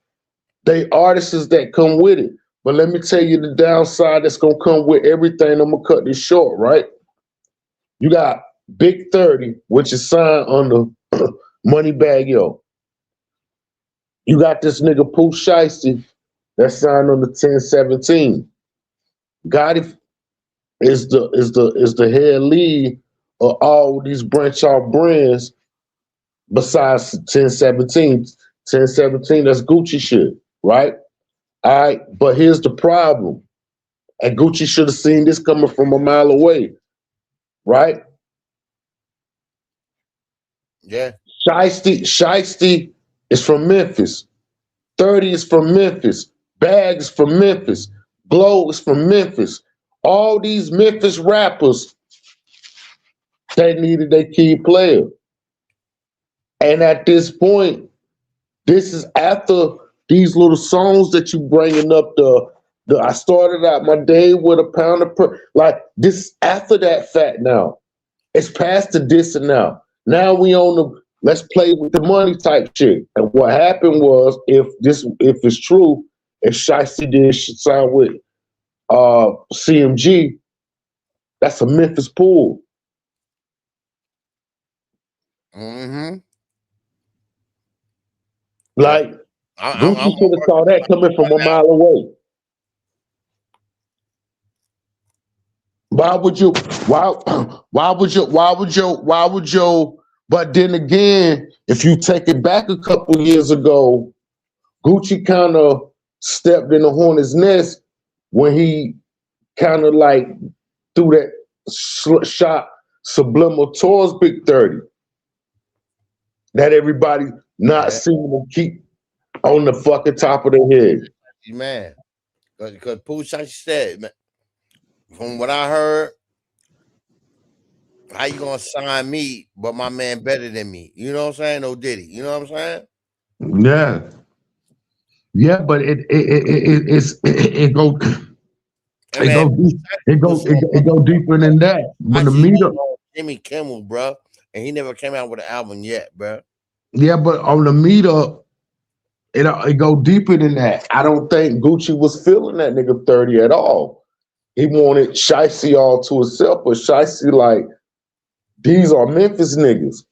they artists that come with it. But let me tell you the downside that's gonna come with everything. I'm gonna cut this short, right? You got Big 30, which is signed under Moneybagg Yo. You got this nigga Pooh Shiesty that's signed on the 1017. Gotti is the head lead of all these branch out brands besides 1017. 1017, that's Gucci shit, right? All right, but here's the problem. And Gucci should have seen this coming from a mile away, right? Yeah. Shiesty is from Memphis. 30 is from Memphis. Bag is from Memphis. Glow is from Memphis. All these Memphis rappers, they needed their key player. And at this point, this is after these little songs that you bringing up, I started out my day with a pound of like this after that fact now. It's past the dissing now. Now we on the let's play with the money type shit. And what happened was, if it's true, if Shiesty did sign with CMG, that's a Memphis pool. Mm-hmm. Like Gucci should have saw that coming from a mile away. Why would you? But then again, if you take it back a couple years ago, Gucci kind of stepped in the hornet's nest when he kind of like threw that shot subliminal towards Big 30. That everybody not seeing them keep on the fucking top of their head. Man, because Pooh Shiesty said, man, from what I heard, how you gonna sign me, but my man better than me? You know what I'm saying? No Diddy. You know what I'm saying? Yeah, but it go deeper than that. But the meter, Jimmy Kimmel, bro, and he never came out with an album yet, bro. Yeah, but on the meter, it go deeper than that. I don't think Gucci was feeling that nigga 30 at all. He wanted Shiesty all to himself, but Shiesty like, these are Memphis niggas.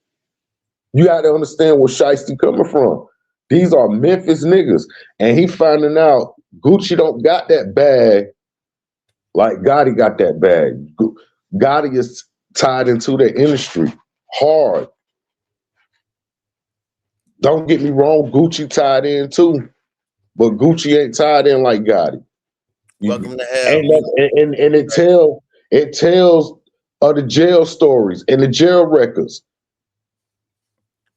You got to understand where Shiesty coming from. These are Memphis niggas. And he finding out Gucci don't got that bag like Gotti got that bag. Gotti is tied into the industry hard. Don't get me wrong, Gucci tied in too, but Gucci ain't tied in like Gotti. Welcome to hell. And it tells the jail stories and the jail records.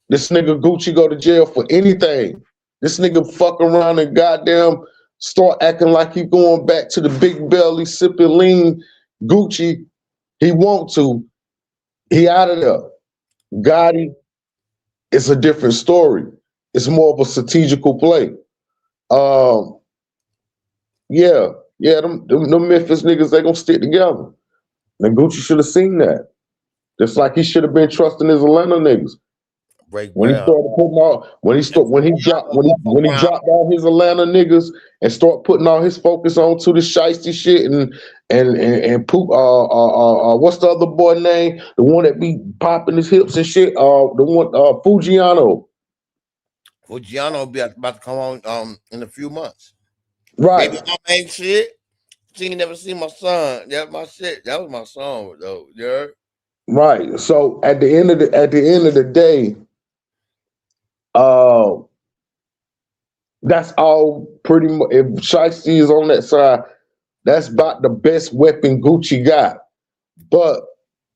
This nigga Gucci go to jail for anything. This nigga fuck around and goddamn start acting like he going back to the big belly sipping lean Gucci. He want to. He out of there. Gotti, it's a different story. It's more of a strategical play. Them Memphis niggas, they gonna stick together. And Gucci should have seen that. Just like he should have been trusting his Atlanta niggas. When he started putting all, when he dropped all his Atlanta niggas and start putting all his focus onto the Shiesty shit and Pooh, what's the other boy name? The one that be popping his hips and shit. The one Fujiano. Fujiano be about to come on in a few months. Right. Baby mama ain't shit. She ain't never seen my son. That's my shit. That was my song though. You heard? Right. So at the end of the day, that's all pretty much. If Shiesty is on that side, that's about the best weapon Gucci got. But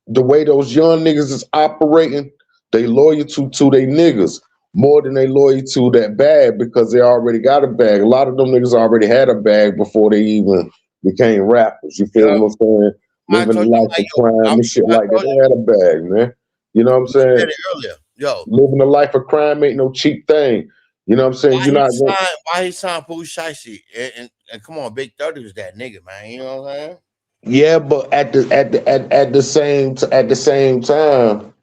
the way those young niggas is operating, they loyal to their niggas more than they loyal to that bag because they already got a bag. A lot of them niggas already had a bag before they even became rappers. You feel what I'm saying? Living a life of crime and shit like that. They had a bag, man. You know what I'm saying? I said it earlier. Yo, living a life of crime ain't no cheap thing. You know what I'm saying? Why he signed Pooh Shiesty? And come on, Big 30 was that nigga, man. You know what I'm saying? Yeah, but at the same time,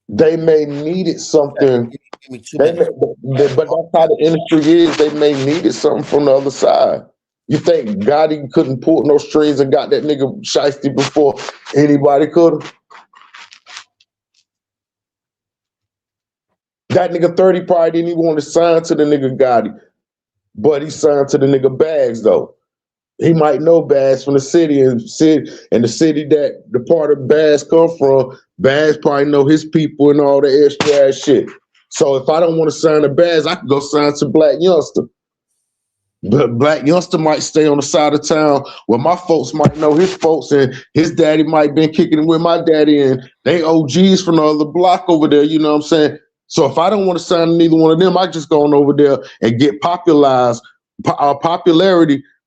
they may needed something. But that's how the industry is. They may needed something from the other side. You think Gotti couldn't pull no strings and got that nigga Shiesty before anybody could have? That nigga 30 probably didn't even want to sign to the nigga Gotti, but he signed to the nigga Bags though. He might know Bags from the city and the city that the part of Bags come from. Bags probably know his people and all the extra ass shit. So if I don't want to sign to Bags, I can go sign to Black Youngster. But Black Youngster might stay on the side of town where my folks might know his folks and his daddy might been kicking it with my daddy and they OGs from the other block over there, you know what I'm saying? So if I don't want to sign to neither one of them, I just go on over there and get popularity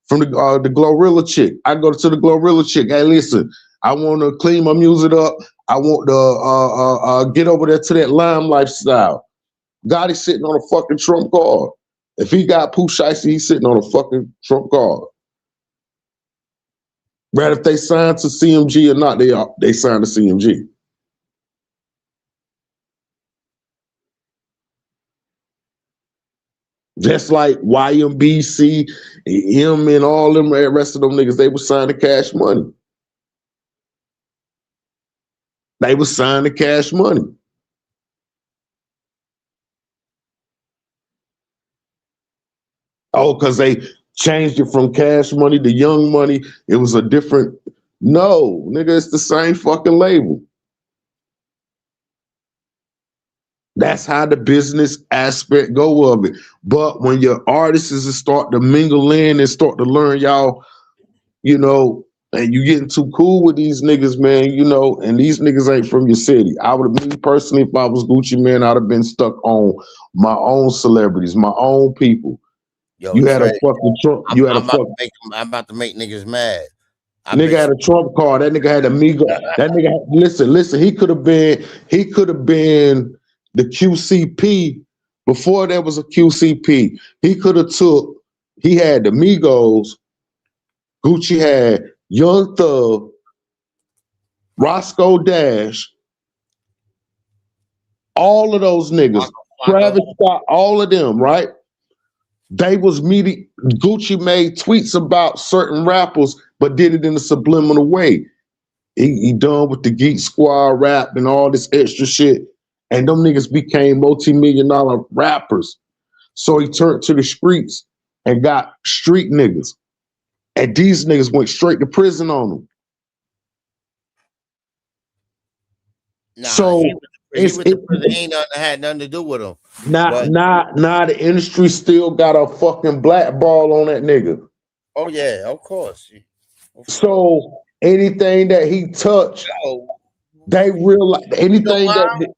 from the Glorilla chick. I go to the Glorilla chick. Hey, listen, I want to clean my music up. I want to get over there to that lime lifestyle. Gotti sitting on a fucking trump card. If he got Pooh Shiesty, he's sitting on a fucking trump card. Right? If they sign to CMG or not, they sign to CMG. Just like YMBC, him and all them rest of them niggas, they was signed to Cash Money. They was signed to Cash Money. Oh, because they changed it from Cash Money to Young Money. It was a different. No, nigga, it's the same fucking label. That's how the business aspect go of it. But when your artists start to mingle in and start to learn y'all, you know, and you getting too cool with these niggas, man, you know, and these niggas ain't from your city. I would have, me personally, if I was Gucci, man, I'd have been stuck on my own celebrities, my own people. Yo, you had a fucking Trump. I'm about to make niggas mad. Nigga had a Trump card. That nigga had Amigo. That nigga listen. He could have been the QCP before there was a QCP. He could have he had the Migos. Gucci had Young Thug, Roscoe Dash, all of those niggas, Travis Scott, all of them, right? They was meeting. Gucci made tweets about certain rappers, but did it in a subliminal way. He done with the Geek Squad rap and all this extra shit. And them niggas became multi-million-dollar rappers. So he turned to the streets and got street niggas. And these niggas went straight to prison on them. Nah, so he ain't had nothing to do with him. Nah, the industry still got a fucking blackball on that nigga. Oh yeah, of course. So anything that he touched, they realize anything that.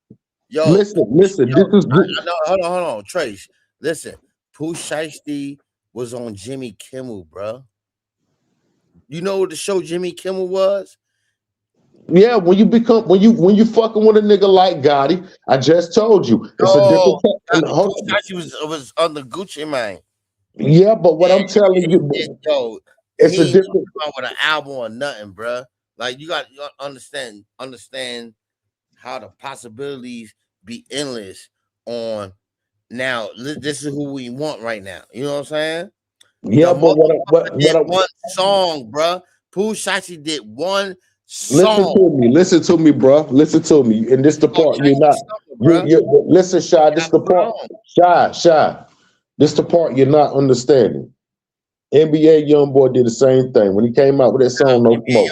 Yo, listen. Hold on, Trace. Listen, Pooh Shiesty was on Jimmy Kimmel, bro. You know what the show Jimmy Kimmel was? Yeah, when you fucking with a nigga like Gotti, I just told you it's a different. Pooh Shiesty was on the Gucci man. Yeah, but what I'm telling you, it's a different. With an album or nothing, bro. Like you got to understand how the possibilities be endless on now. This is who we want right now. You know what I'm saying? Yeah, but one song, bro. Pooh Shiesty did one song. Listen to me, bro. Listen to me. And this the part you're not. Listen, Shy. This the part. Shy. This the part you're not understanding. NBA YoungBoy did the same thing when he came out with that song No Smoke.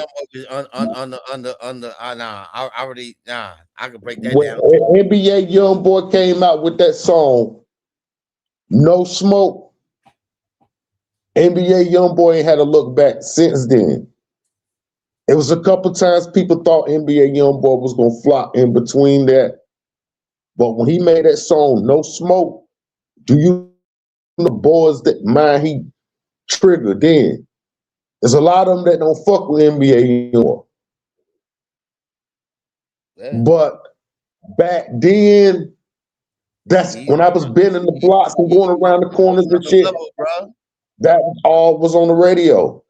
I can break that When down. NBA YoungBoy came out with that song No Smoke, NBA YoungBoy ain't had to look back since then. It was a couple times people thought NBA YoungBoy was gonna flop in between that, but when he made that song No Smoke, do you know the boys that mind he triggered then? There's a lot of them that don't fuck with NBA anymore. Yeah. But back then, that's when I was bending the blocks and going around the corners and shit. That all was on the radio.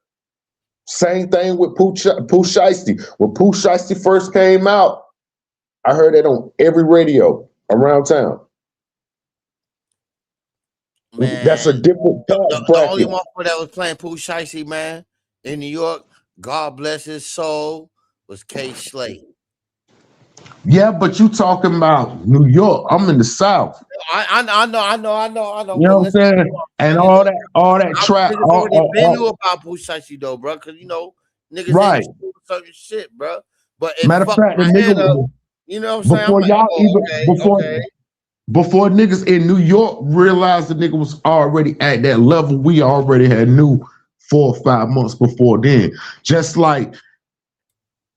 Same thing with Pooh Shiesty. When Pooh Shiesty first came out, I heard it on every radio around town. Man, that's a different the only one that was playing Pooh Shiesty, man, in New York, God bless his soul, was K. Slade. Yeah, but you talking about New York. I'm in the South. I know. You know what I'm saying? And all that trap. Niggas already been knew about Pooh Shiesty though, bro. Cause you know, niggas right. ain't certain shit, bro. But matter of fact, the nigga, you know what I'm saying? Before y'all even before niggas in New York realized the nigga was already at that level, we already had knew 4 or 5 months before then. Just like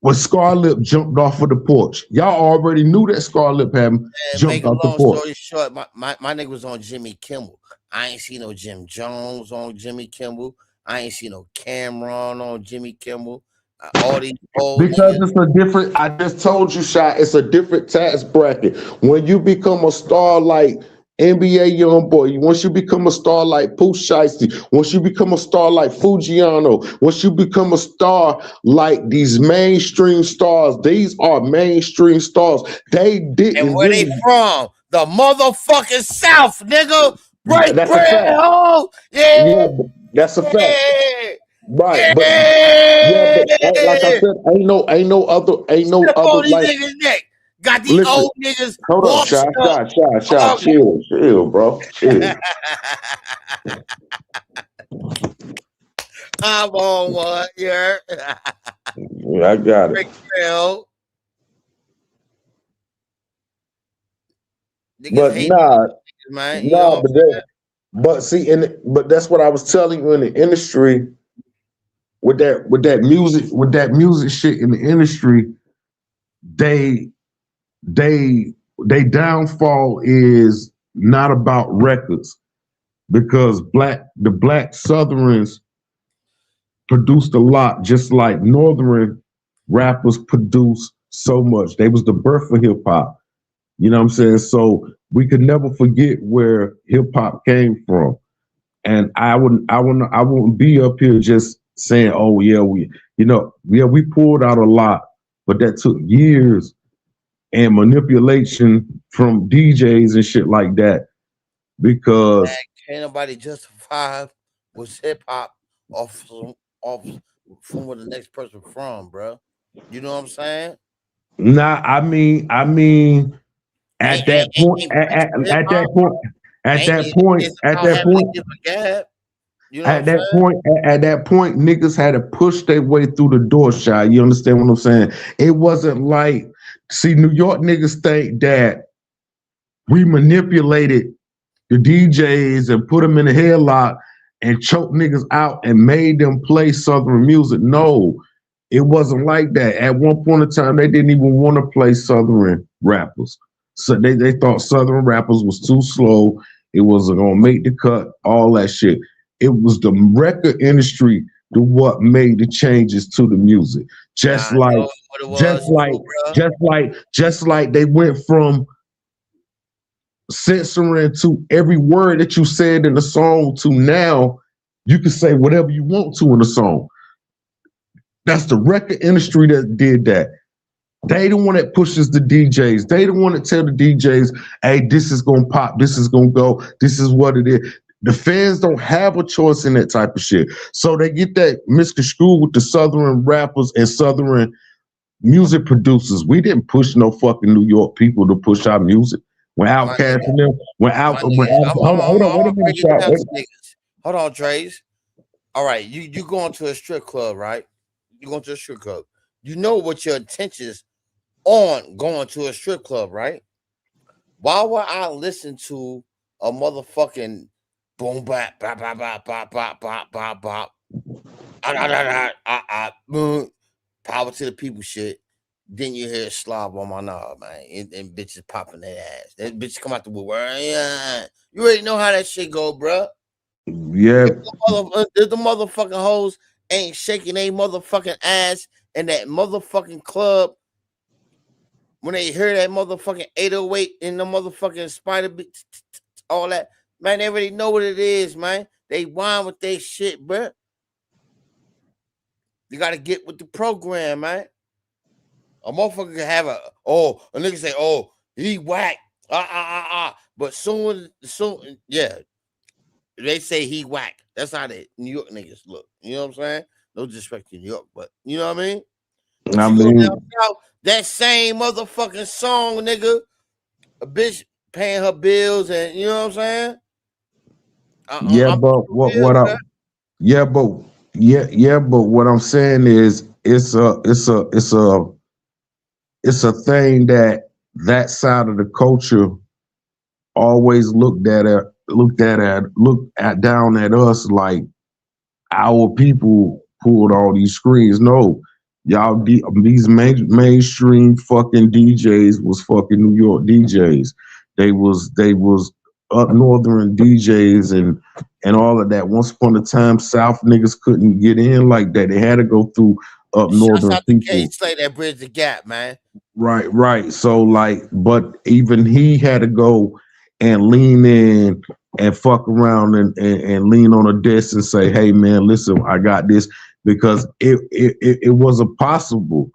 when Scarlett jumped off of the porch, y'all already knew that Scarlett had jumped off the porch. Story short, my nigga was on Jimmy Kimmel. I ain't seen no Jim Jones on Jimmy Kimmel. I ain't seen no Cameron on Jimmy Kimmel. All these old because niggas. It's a different. I just told you, Shy. It's a different tax bracket. When you become a star like NBA YoungBoy, once you become a star like Pooh Shiesty, once you become a star like Fujiano, once you become a star like these mainstream stars, these are mainstream stars. They didn't. And where they from? The motherfucking South, nigga. Break bread, ho. Yeah, that's a fact. Yeah. Right, yeah. but like I said, ain't no other like niggas neck. Got these old niggas. Hold on, Shy, chill, bro. Chill. I'm on one, yeah. I got it. But nah, but see, but that's what I was telling you in the industry. With that music shit in the industry, they downfall is not about records, because the black Southerns produced a lot, just like Northern rappers produced so much. They was the birth of hip hop. You know what I'm saying? So we could never forget where hip hop came from. And I wouldn't be up here just saying, oh yeah, we pulled out a lot, but that took years and manipulation from DJs and shit like that. Because can't nobody justify what's hip hop off from where the next person from, bro. You know what I'm saying? Nah, I mean, at that point, niggas had to push their way through the door, Shy. You understand what I'm saying? It wasn't like, see, New York niggas think that we manipulated the DJs and put them in a headlock and choked niggas out and made them play Southern music. No, it wasn't like that. At one point in time, they didn't even want to play Southern rappers. So they thought Southern rappers was too slow. It wasn't gonna make the cut, all that shit. It was the record industry what made the changes to the music. Just like they went from censoring to every word that you said in the song to now you can say whatever you want to in the song. That's the record industry that did that. They the one that pushes the DJs. They the one that tell the DJs, hey, this is gonna pop, this is gonna go, this is what it is. The fans don't have a choice in that type of shit. So they get that misconstrued with the Southern rappers and Southern music producers. We didn't push no fucking New York people to push our music. When Outkast and them, hold on, Trace. All right, you going to a strip club, right? You going to a strip club. You know what your intentions on going to a strip club, right? Why would I listen to a motherfucking boom bap bop bop bop bop bop bop bop bop power to the people shit? Then you hear slob on my knob, man, and bitches popping their ass. That bitch come out the woodwork. Yeah, you already know how that shit go, bro. Yeah. If the motherfucking hoes ain't shaking they motherfucking ass in that motherfucking club when they hear that motherfucking 808 in the motherfucking spider beat, all that, man, they already know what it is, man. They whine with their shit, bro. You gotta get with the program, man. A motherfucker can have a nigga say, oh, he whack. But soon, yeah. They say he whack. That's how the New York niggas look. You know what I'm saying? No disrespect to New York, but you know what I mean? But I you go mean, down south, that same motherfucking song, nigga, a bitch paying her bills, and you know what I'm saying? but what I'm saying is it's a thing that side of the culture always looked at down at us like our people pulled all these screens. No, y'all these mainstream fucking DJs was fucking New York DJs. They was up northern DJs and all of that. Once upon a time, South niggas couldn't get in like that. They had to go through up Shouts northern out to people. K Slay that bridge the gap, man. Right. So like, but even he had to go and lean in and fuck around and lean on a desk and say, hey man, listen, I got this, because it wasn't possible.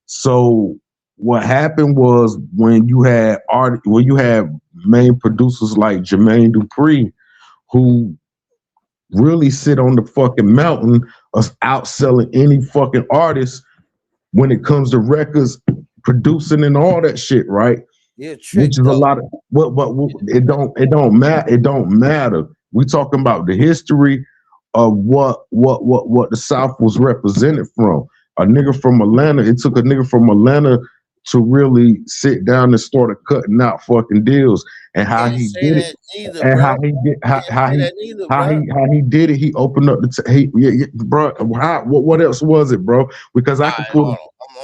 So what happened was when you had main producers like Jermaine Dupri, who really sit on the fucking mountain of outselling any fucking artist when it comes to records, producing and all that shit, right? Yeah, Which is a lot of what it don't matter. We talking about the history of what the South was represented from. A nigga from Atlanta, it took a nigga from Atlanta to really sit down and start cutting out fucking deals, and how he did it, and how he did it. He opened up the bro. What else was it, bro? Because I could pull it.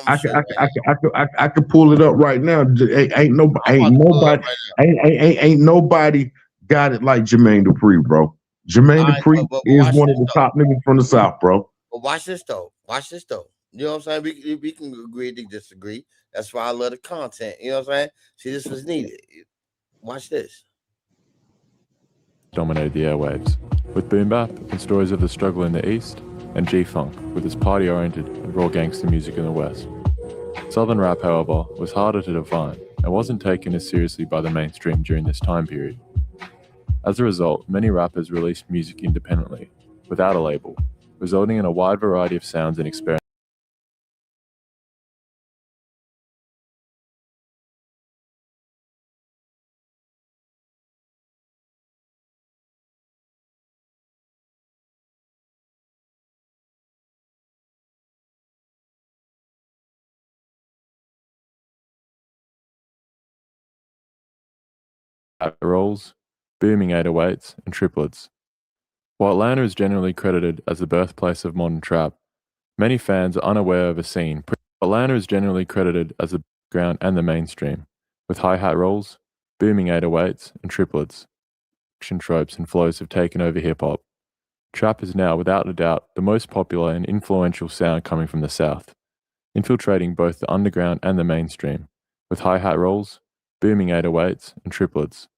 I could pull it up right now. Ain't nobody got it like Jermaine Dupri, bro. Jermaine Dupri is one of the top niggas from the South, bro. But watch this though. You know what I'm saying? We can agree to disagree. That's why I love the content. You know what I'm saying? See, this was needed. Watch this. Dominated the airwaves, with boom bap and stories of the struggle in the East, and G-Funk with its party-oriented and raw gangster music in the West. Southern rap, however, was harder to define and wasn't taken as seriously by the mainstream during this time period. As a result, many rappers released music independently, without a label, resulting in a wide variety of sounds and experiments. Rolls, booming 808s, and triplets. While Atlanta is generally credited as the birthplace of modern trap, many fans are unaware of a scene. Atlanta is generally credited as the background and the mainstream, with hi-hat rolls, booming 808s, and triplets. Action tropes and flows have taken over hip-hop. Trap is now, without a doubt, the most popular and influential sound coming from the South, infiltrating both the underground and the mainstream, with hi-hat rolls, booming 808s, and triplets.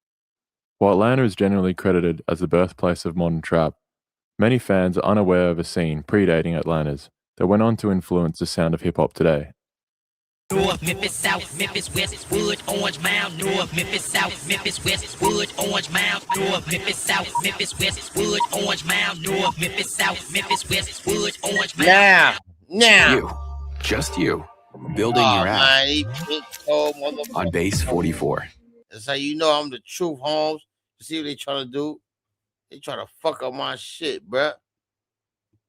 While Atlanta is generally credited as the birthplace of modern trap, many fans are unaware of a scene predating Atlanta's that went on to influence the sound of hip-hop today. North, Memphis, South, Memphis, West, Wood, Orange Mound. North, Memphis, South, Memphis, West, Wood, Orange Mound. North, Memphis, South, Memphis, West, Wood, Orange Mound. North, Memphis, South, Memphis, West, Wood, Orange Mound. Now. You, just you, building your app on base 44. That's how you know I'm the truth, Holmes. You see what they trying to do? They trying to fuck up my shit, bruh.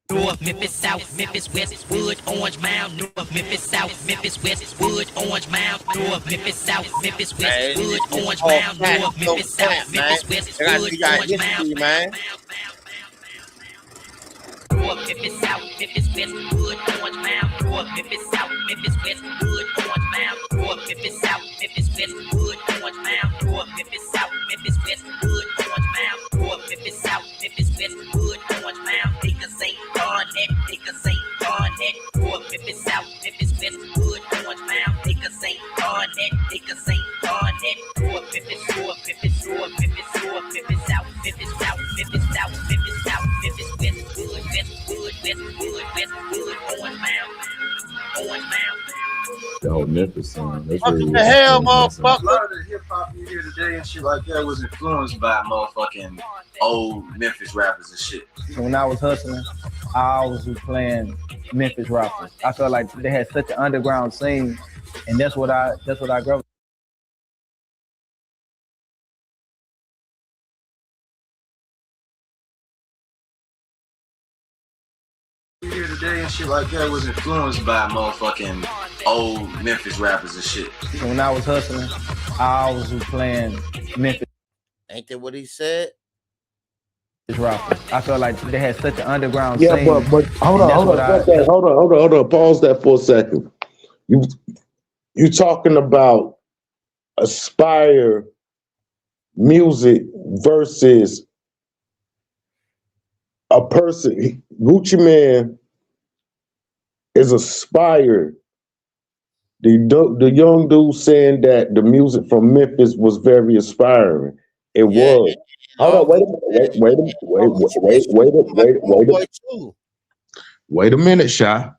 North Memphis, South Memphis, West Wood, Orange Mound, North Memphis, South Memphis, West Wood, Orange Mound, North Memphis, South Memphis, West Wood, Orange Mound, North Memphis, South Memphis, West Wood, Orange Mound, man. North Memphis, South Memphis, West Wood, Orange Mound, North Memphis, South Memphis, West Wood, Orange Mound, North Memphis, South Memphis, West Wood, Orange Mound, North Memphis, South Memphis, West Wood, Orange Mound, North Memphis, South Memphis, West Wood, Orange Mound, niggas ain't Garnett, niggas ain't Garnett, North Memphis, South Memphis, West Wood, Orange Mound, niggas ain't Garnett, niggas ain't Garnett, North Memphis, North Memphis, North Memphis, North Memphis, South Memphis, South Memphis, South Memphis, South Memphis, West Wood, West Wood, West Wood, West Wood, Orange Mound, Orange Mound. The whole Memphis song. That's What really the hell, motherfucker? A lot of the hip hop you hear today and shit like that was influenced by motherfucking old Memphis rappers and shit. When I was hustling, I always was playing Memphis rappers. I felt like they had such an underground scene, and that's what I grew. You hear today and shit like that was influenced by motherfucking old Memphis rappers and shit. When I was hustling, I always was playing Memphis Ain't that what he said? rappers. I felt like they had such an underground Yeah, scene. but hold on. Pause that for a second. You talking about Aspire music versus a person. Gucci Man is Aspire. The young dude saying that the music from Memphis was very aspiring. It was. Hold on, wait a minute, Shy.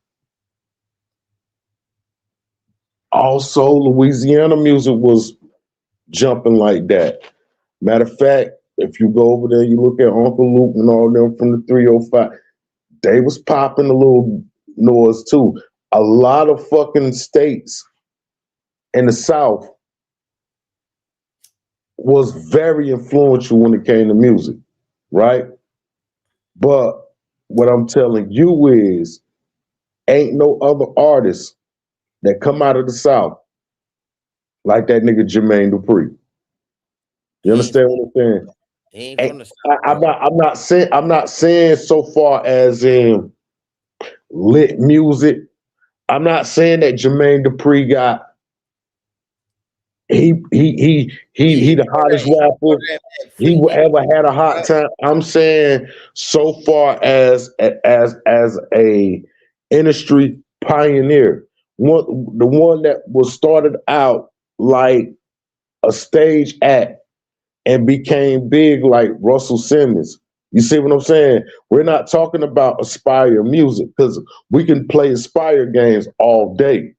Also, Louisiana music was jumping like that. Matter of fact, if you go over there, you look at Uncle Luke and all them from the 305, they was popping a little noise too. A lot of fucking states in the South was very influential when it came to music, right? But what I'm telling you is, ain't no other artist that come out of the South like that nigga Jermaine Dupri. You understand what I'm saying? He ain't from the South. I'm not saying so far as in lit music. I'm not saying that Jermaine Dupri got he the hottest rapper. He ever had a hot time. I'm saying so far as a industry pioneer, the one that was started out like a stage act and became big like Russell Simmons. You see what I'm saying? We're not talking about Aspire music because we can play Aspire games all day.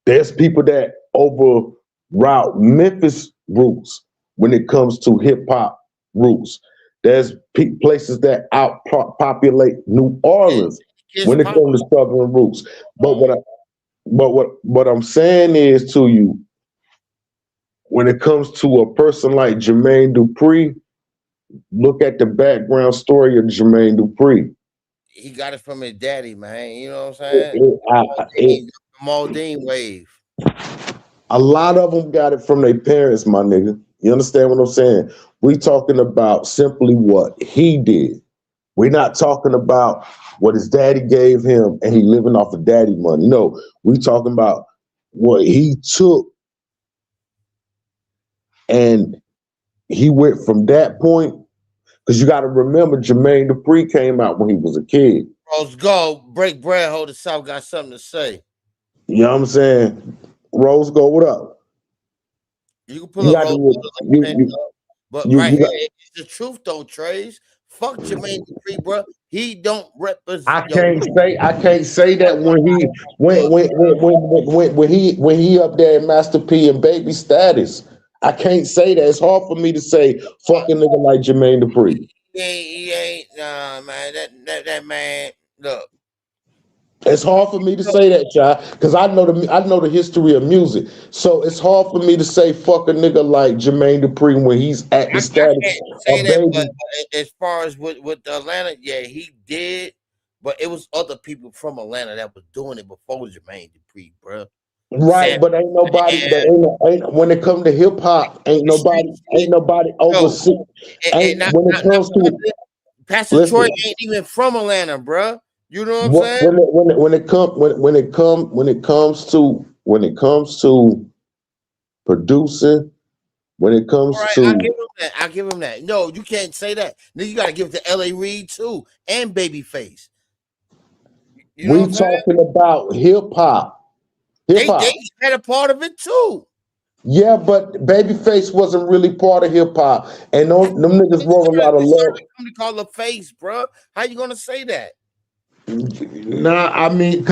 There's people that overroute Memphis roots when it comes to hip hop roots. There's places that outpopulate New Orleans when it comes to Southern roots. But what I'm saying is to you, when it comes to a person like Jermaine Dupri, look at the background story of Jermaine Dupri. He got it from his daddy, man. You know what I'm saying? Maldine wave. A lot of them got it from their parents, my nigga. You understand what I'm saying? We talking about simply what he did. We're not talking about what his daddy gave him and he living off of daddy money. No, we talking about what he took and he went from that point, because you got to remember Jermaine Dupri came out when he was a kid. Rose Gold, break bread, hold the South, got something to say. You know what I'm saying? Rose Gold, what up? You can pull up Rose Gold, but right here, it's the truth though, Trace. Fuck Jermaine Dupri, bro. He don't represent. I can't say that when he up there in Master P and Baby Status. I can't say that. It's hard for me to say fucking nigga like Jermaine Dupri. He ain't, nah, man. That man, look. It's hard for me to say that, child, because I know the history of music. So it's hard for me to say fuck a nigga like Jermaine Dupri when he's at the status of baby. But as far as with Atlanta, yeah, he did, but it was other people from Atlanta that was doing it before Jermaine Dupri, bro. Right, but ain't nobody that ain't when it comes to hip hop, ain't nobody overseas. When it comes to Pastor Troy ain't even from Atlanta, bro. You know what I'm saying? When it comes to producing, when it comes to I give him that. No, you can't say that. Then you gotta give it to L.A. Reid too and Babyface. You know we talking about hip hop. They had a part of it too. Yeah, but Babyface wasn't really part of hip hop, and them niggas wrote a lot of love. Company called the Face, bro. How you gonna say that? Nah, I mean,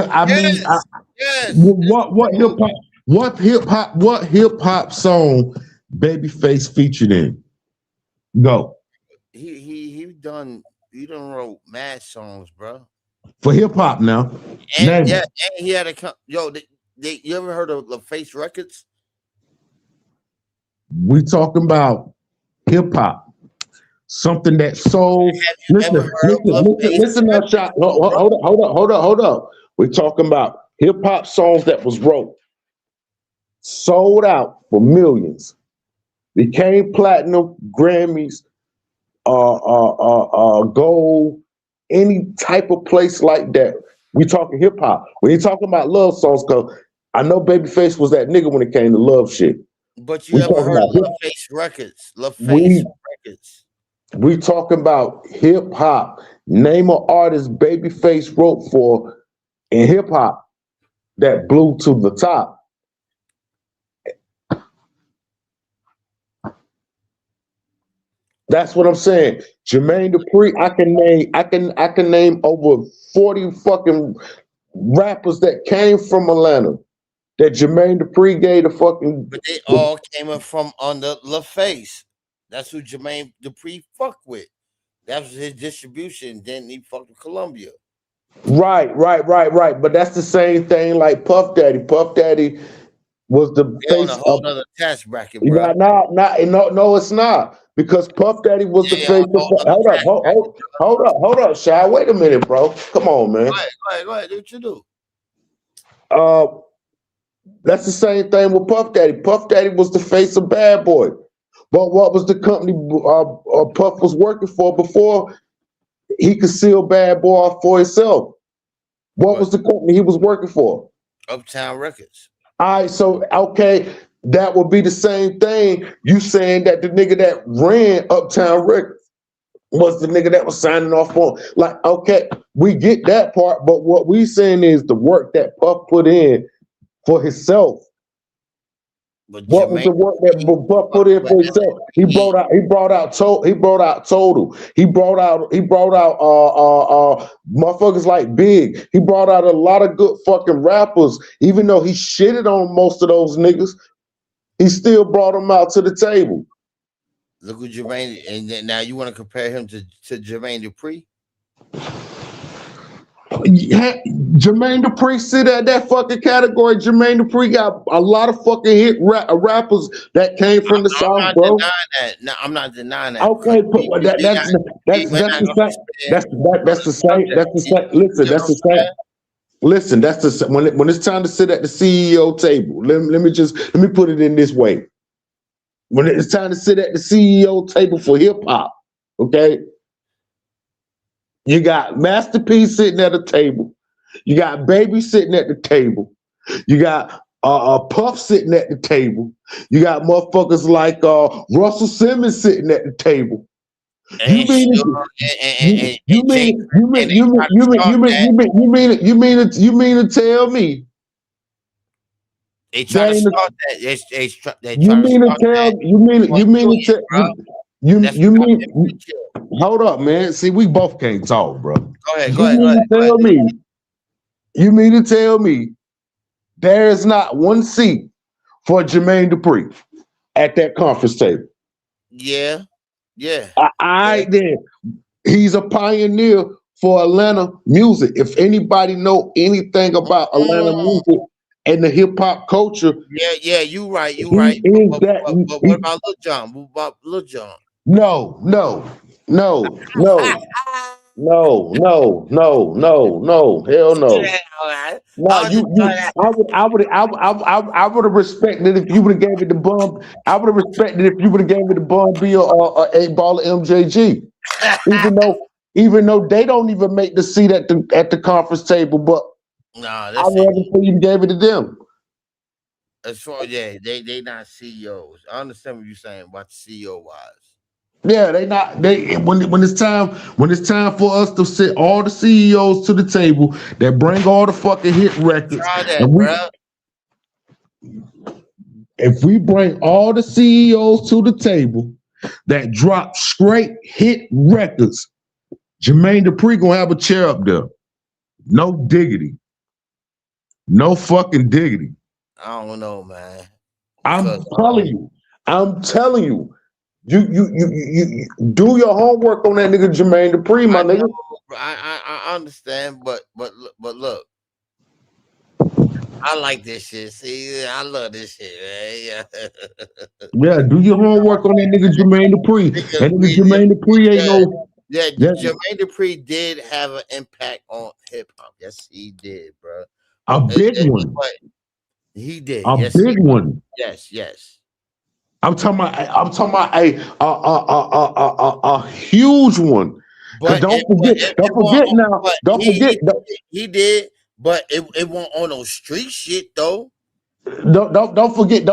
what hip hop song Babyface featured in? Go. He done wrote mad songs, bro. For hip hop now. And and he had a you ever heard of the Face Records? We talking about hip hop. Something that sold. Listen now, shot. Hold up. We're talking about hip hop songs that was wrote, sold out for millions, became platinum, Grammys, gold, any type of place like that. We talking hip hop. We ain't talking about love songs, cause I know Babyface was that nigga when it came to love shit. But you ever heard of LaFace Records? LaFace Records. We talking about hip hop. Name an artist Babyface wrote for in hip hop that blew to the top. That's what I'm saying. Jermaine Dupri, I can name over 40 fucking rappers that came from Atlanta that Jermaine Dupri gave the fucking. But they all came in from under LaFace. That's who Jermaine Dupri fucked with. That was his distribution. Then he fucked with Columbia. Right. But that's the same thing like Puff Daddy. Puff Daddy was the face on a whole other tax bracket, bro. No, it's not. Because Puff Daddy was the face of. Hold up, Shy. Wait a minute, bro. Come on, man. Go ahead. Do what you do. That's the same thing with Puff Daddy. Puff Daddy was the face of Bad Boy. But what was the company Puff was working for before he could seal Bad Boy off for himself? What was the company he was working for? Uptown Records. All right, so okay, that would be the same thing. You saying that the nigga that ran Uptown Records was the nigga that was signing off on. Like, okay, we get that part, but what we saying is the work that Puff put in for himself. But what was the work that Puff put in for himself? He brought out Total. He brought out motherfuckers like Big. He brought out a lot of good fucking rappers. Even though he shitted on most of those niggas, he still brought them out to the table. Look at Jermaine, and then now you want to compare him to Jermaine Dupri? Jermaine Dupri sit at that fucking category. Jermaine Dupri got a lot of fucking hit rappers that came from the South, bro. No, I'm not denying that. Okay, but that's the same. Listen, that's the when it's time to sit at the CEO table. Let me put it in this way. When it's time to sit at the CEO table for hip hop, okay. You got Master P sitting at a table. You got Baby sitting at the table. You got Puff sitting at the table. You got motherfuckers like Russell Simmons sitting at the table. You mean to tell me? They try to start that. Hold up, man. See, we both can't talk, bro. Go ahead. You mean to tell me there is not one seat for Jermaine Dupri at that conference table? Yeah. Then he's a pioneer for Atlanta music. If anybody know anything about Atlanta music and the hip hop culture, Yeah, you right. is that. But what about Lil Jon? What about Lil Jon? No. Hell no. Nah, I would have respected if you would have gave it the bum. I would have respected if you would have gave it the Bun B or 8 Ball of MJG. Even though they don't even make the seat at the conference table, but Nah, I rather for you gave it to them. As far they not CEOs. I understand what you're saying about the CEO wise. Yeah, when it's time for us to sit all the CEOs to the table that bring all the fucking hit records. Try that, If we bring all the CEOs to the table that drop straight hit records, Jermaine Dupri gonna have a chair up there. No diggity. No fucking diggity. I don't know, man. I'm telling you. You do your homework on that nigga Jermaine Dupri, my nigga. I understand, but look, I like this shit. See, I love this shit, man. Yeah, do your homework on that nigga Jermaine Dupri. That nigga Jermaine Dupri ain't no. Yeah, Jermaine Dupri did have an impact on hip hop. Yes, he did, bro. A big one. He did. A big one. Yes. I'm talking about a huge one. But don't forget now. He did, but it wasn't on no street shit though. Don't forget.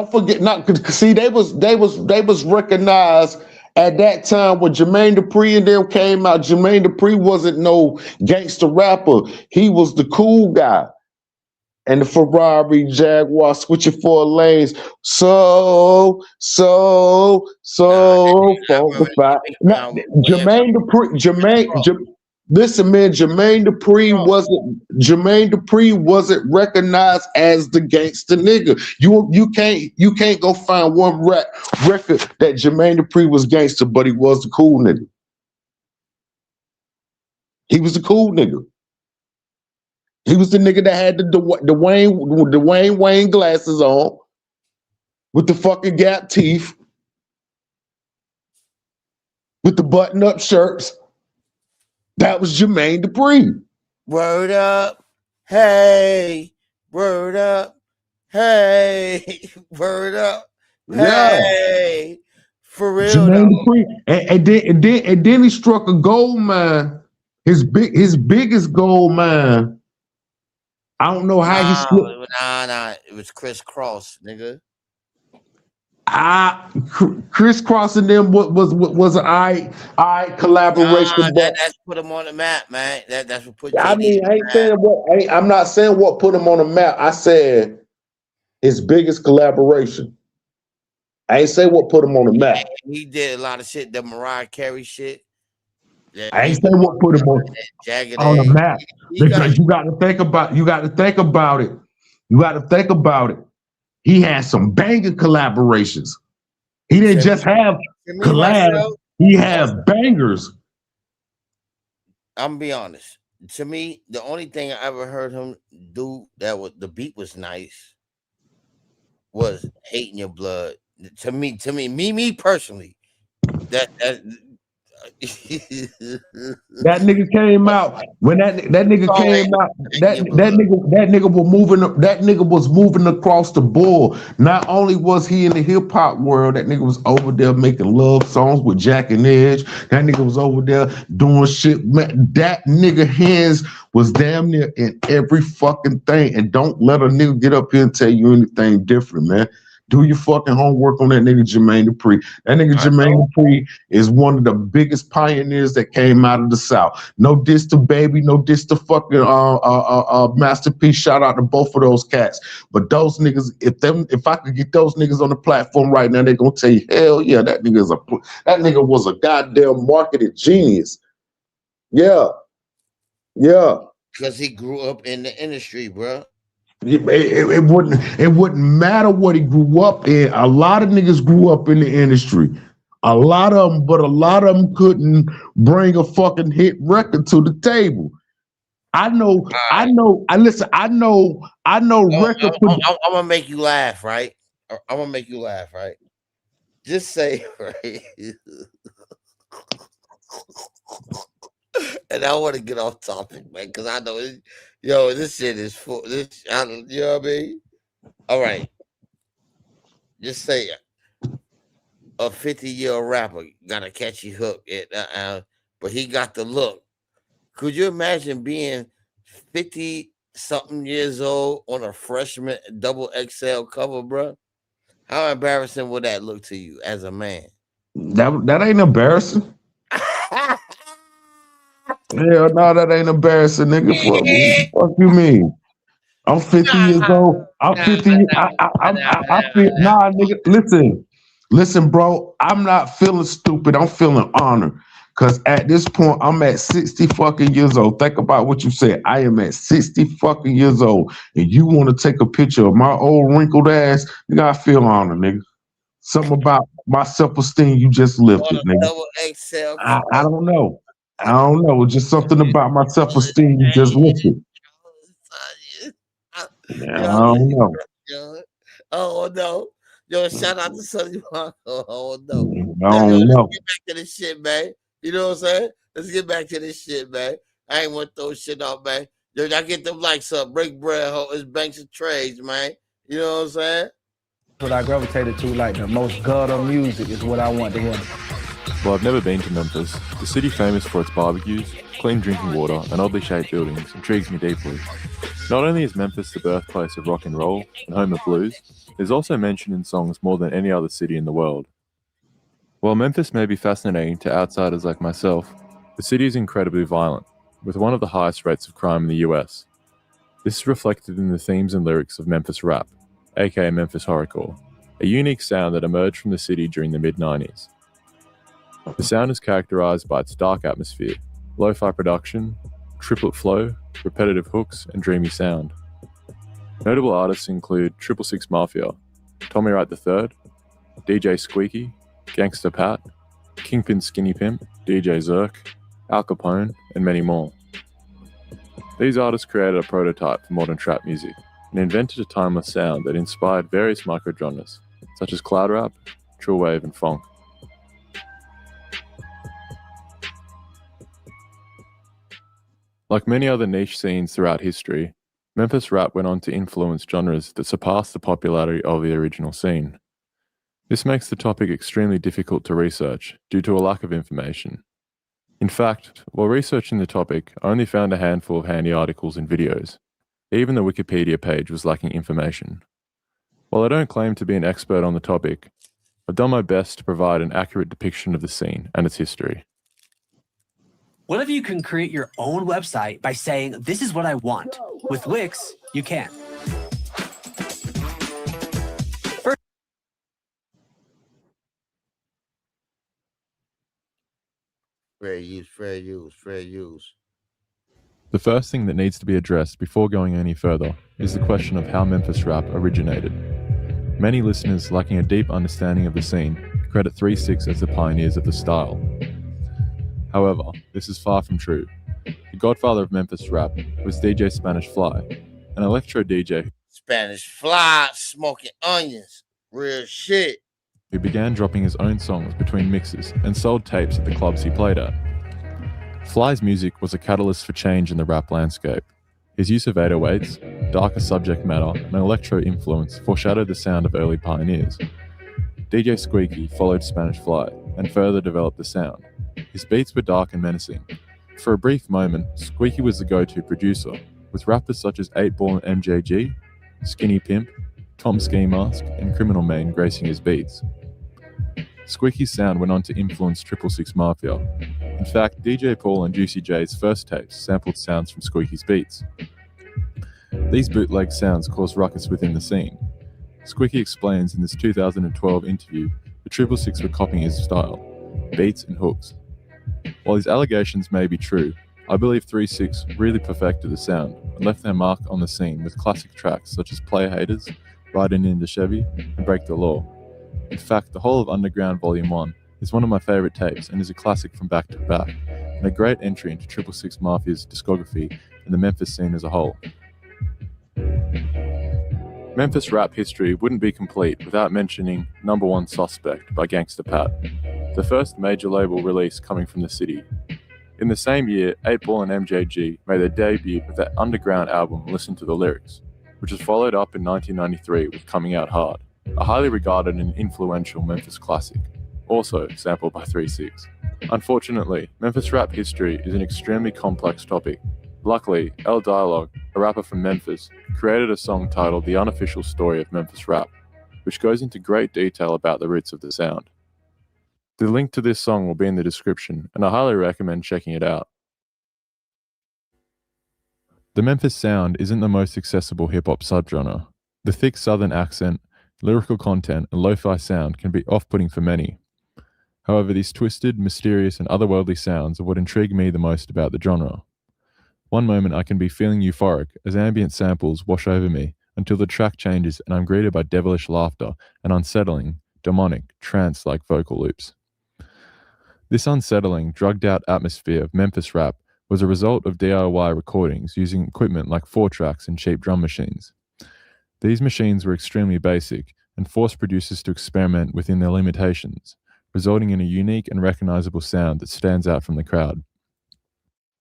Not see, they was recognized at that time when Jermaine Dupri and them came out. Jermaine Dupri wasn't no gangster rapper. He was the cool guy. And the Ferrari Jaguar switching 4 lanes. So funkified. Jermaine Dupri, listen, man, Jermaine Dupri wasn't recognized as the gangster nigga. You can't go find one record that Jermaine Dupri was gangster, but he was the cool nigga. He was the cool nigga. He was the nigga that had the Wayne glasses on with the fucking gap teeth, with the button-up shirts. That was Jermaine Dupri. Word up. Hey. Word up. Hey. Word up. Hey. For real. Jermaine Dupri. And then he struck a gold mine. His biggest gold mine. I don't know how he slipped. Nah. It was Chris Cross, nigga. Chris Cross and them was an I collaboration. That's put him on the map, man. That's what put. I'm not saying what put him on the map. I said his biggest collaboration. I ain't say what put him on the map. He did a lot of shit. The Mariah Carey shit. I ain't say what put him on the map. Because you got to think about it. He had some banging collaborations. He didn't just have collabs. He had bangers. I'm gonna be honest. To me, the only thing I ever heard him do that was the beat was nice was Hating Your Blood. To me, me personally, that that nigga came out when that nigga came out. That nigga was moving across the board. Not only was he in the hip hop world, that nigga was over there making love songs with Jack and Edge. That nigga was over there doing shit. Man, that nigga hands was damn near in every fucking thing. And don't let a nigga get up here and tell you anything different, man. Do your fucking homework on that nigga Jermaine Dupri. That nigga Jermaine Dupri is one of the biggest pioneers that came out of the South. No diss to Baby, no diss to fucking Masterpiece. Shout out to both of those cats. But those niggas, if I could get those niggas on the platform right now, they're gonna tell you, hell yeah, that nigga was a goddamn marketing genius. Yeah. Because he grew up in the industry, bro. It wouldn't matter what he grew up in. A lot of niggas grew up in the industry. A lot of them couldn't bring a fucking hit record to the table. I know. Listen. I know. Record. I'm gonna make you laugh, right? I'm gonna make you laugh, right? Just say, right? And I want to get off topic, man, because I know, this shit is full. This, you know what I mean? All right. Just say a 50-year-old rapper got a catchy hook, but he got the look. Could you imagine being 50-something years old on a freshman double XL cover, bro? How embarrassing would that look to you as a man? That ain't embarrassing. Hell no, that ain't embarrassing, nigga. What you mean? I'm 50 years old. I'm 50. I feel nigga. Listen, bro. I'm not feeling stupid. I'm feeling honored. Cause at this point, I'm at 60 fucking years old. Think about what you said. I am at 60 fucking years old, and you want to take a picture of my old wrinkled ass? Nigga, I feel honored, nigga. Something about my self-esteem you just lifted, nigga. Double XL. I don't know. I don't know. It's just something about my self-esteem you just lifted. I don't know. Oh no. Yo, shout out to Sonny Marco. Oh no. I don't know. Let's get back to this shit, man. You know what I'm saying? Let's get back to this shit, man. I ain't want to throw shit off, man. Yo, I get them likes up. Break bread, it's banks of trades, man. You know what I'm saying? What I gravitated to, like the most gutter music, is what I want to hear. While I've never been to Memphis, the city famous for its barbecues, clean drinking water, and oddly shaped buildings intrigues me deeply. Not only is Memphis the birthplace of rock and roll and home of blues, it is also mentioned in songs more than any other city in the world. While Memphis may be fascinating to outsiders like myself, the city is incredibly violent, with one of the highest rates of crime in the US. This is reflected in the themes and lyrics of Memphis rap, aka Memphis horrorcore, a unique sound that emerged from the city during the mid-90s. The sound is characterized by its dark atmosphere, lo-fi production, triplet flow, repetitive hooks, and dreamy sound. Notable artists include 666 Mafia, Tommy Wright III, DJ Squeaky, Gangsta Pat, Kingpin Skinny Pimp, DJ Zerk, Al Capone, and many more. These artists created a prototype for modern trap music and invented a timeless sound that inspired various microgenres, such as cloud rap, trill wave, and funk. Like many other niche scenes throughout history, Memphis rap went on to influence genres that surpassed the popularity of the original scene. This makes the topic extremely difficult to research due to a lack of information. In fact, while researching the topic, I only found a handful of handy articles and videos. Even the Wikipedia page was lacking information. While I don't claim to be an expert on the topic, I've done my best to provide an accurate depiction of the scene and its history. What if you can create your own website by saying, this is what I want? With Wix, you can. Fair use. The first thing that needs to be addressed before going any further is the question of how Memphis rap originated. Many listeners lacking a deep understanding of the scene credit 3-6 as the pioneers of the style. However, this is far from true. The godfather of Memphis rap was DJ Spanish Fly, an electro DJ Spanish Fly, smoking onions, real shit. Who began dropping his own songs between mixes and sold tapes at the clubs he played at. Fly's music was a catalyst for change in the rap landscape. His use of 808s, darker subject matter, and electro influence foreshadowed the sound of early pioneers. DJ Squeaky followed Spanish Fly and further developed the sound. His beats were dark and menacing. For a brief moment, Squeaky was the go-to producer, with rappers such as 8Ball and MJG, Skinny Pimp, Tom Ski Mask, and Criminal Man gracing his beats. Squeaky's sound went on to influence 666 Mafia. In fact, DJ Paul and Juicy J's first tapes sampled sounds from Squeaky's beats. These bootleg sounds caused ruckus within the scene. Squeaky explains in this 2012 interview that 666 were copying his style, beats and hooks. While these allegations may be true, I believe 3-6 really perfected the sound and left their mark on the scene with classic tracks such as Player Haters, Riding in the Chevy, and Break the Law. In fact, the whole of Underground Volume 1 is one of my favourite tapes and is a classic from back to back, and a great entry into 666 Mafia's discography and the Memphis scene as a whole. Memphis rap history wouldn't be complete without mentioning Number One Suspect by Gangsta Pat, the first major label release coming from the city. In the same year, 8 Ball and MJG made their debut with their underground album Listen to the Lyrics, which was followed up in 1993 with Coming Out Hard, a highly regarded and influential Memphis classic, also sampled by 3 6. Unfortunately, Memphis rap history is an extremely complex topic. Luckily, L Dialogue, a rapper from Memphis, created a song titled The Unofficial Story of Memphis Rap, which goes into great detail about the roots of the sound. The link to this song will be in the description, and I highly recommend checking it out. The Memphis sound isn't the most accessible hip-hop subgenre. The thick southern accent, lyrical content, and lo-fi sound can be off-putting for many. However, these twisted, mysterious, and otherworldly sounds are what intrigue me the most about the genre. One moment I can be feeling euphoric as ambient samples wash over me until the track changes and I'm greeted by devilish laughter and unsettling, demonic, trance-like vocal loops. This unsettling, drugged-out atmosphere of Memphis rap was a result of DIY recordings using equipment like 4-tracks and cheap drum machines. These machines were extremely basic and forced producers to experiment within their limitations, resulting in a unique and recognizable sound that stands out from the crowd.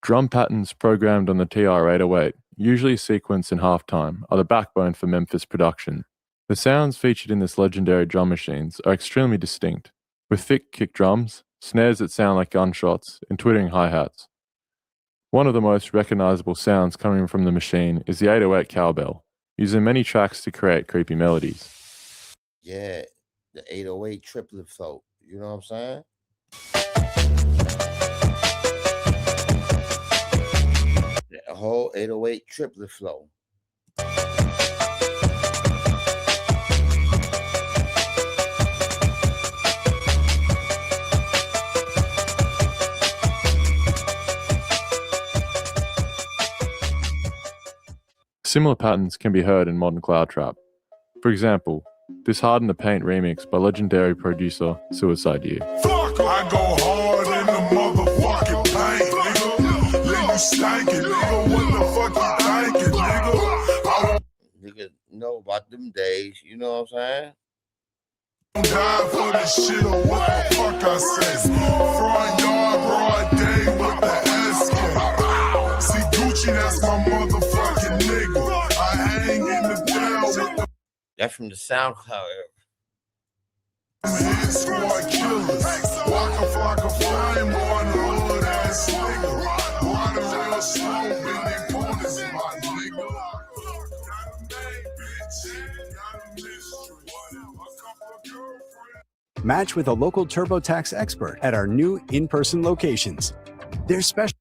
Drum patterns programmed on the TR-808, usually sequenced in halftime, are the backbone for Memphis production. The sounds featured in this legendary drum machines are extremely distinct, with thick kick drums, snares that sound like gunshots, and twittering hi-hats. One of the most recognizable sounds coming from the machine is the 808 cowbell, used in many tracks to create creepy melodies. Yeah, the 808 triplet float, you know what I'm saying? The whole 808 triplet flow. Similar patterns can be heard in modern cloud trap. For example, this Hard in the Paint remix by legendary producer Suicide You. Fuck, I go hard in the motherfucking paint, nigga. Leave you stankin', nigga. What the fuck you thinking, nigga? Nigga know about them days, you know what I'm saying? Die for this shit or what the fuck I say. Front yard, broad day with the S. See Gucci, that's my motherfucking nigga. I hang in the down with the. That's from the SoundCloud era. Hit squad killers. Waka flocka flame on the hood ass nigga. Water real slow, Billy Corners, my nigga. Match with a local TurboTax expert at our new in-person locations. Their special.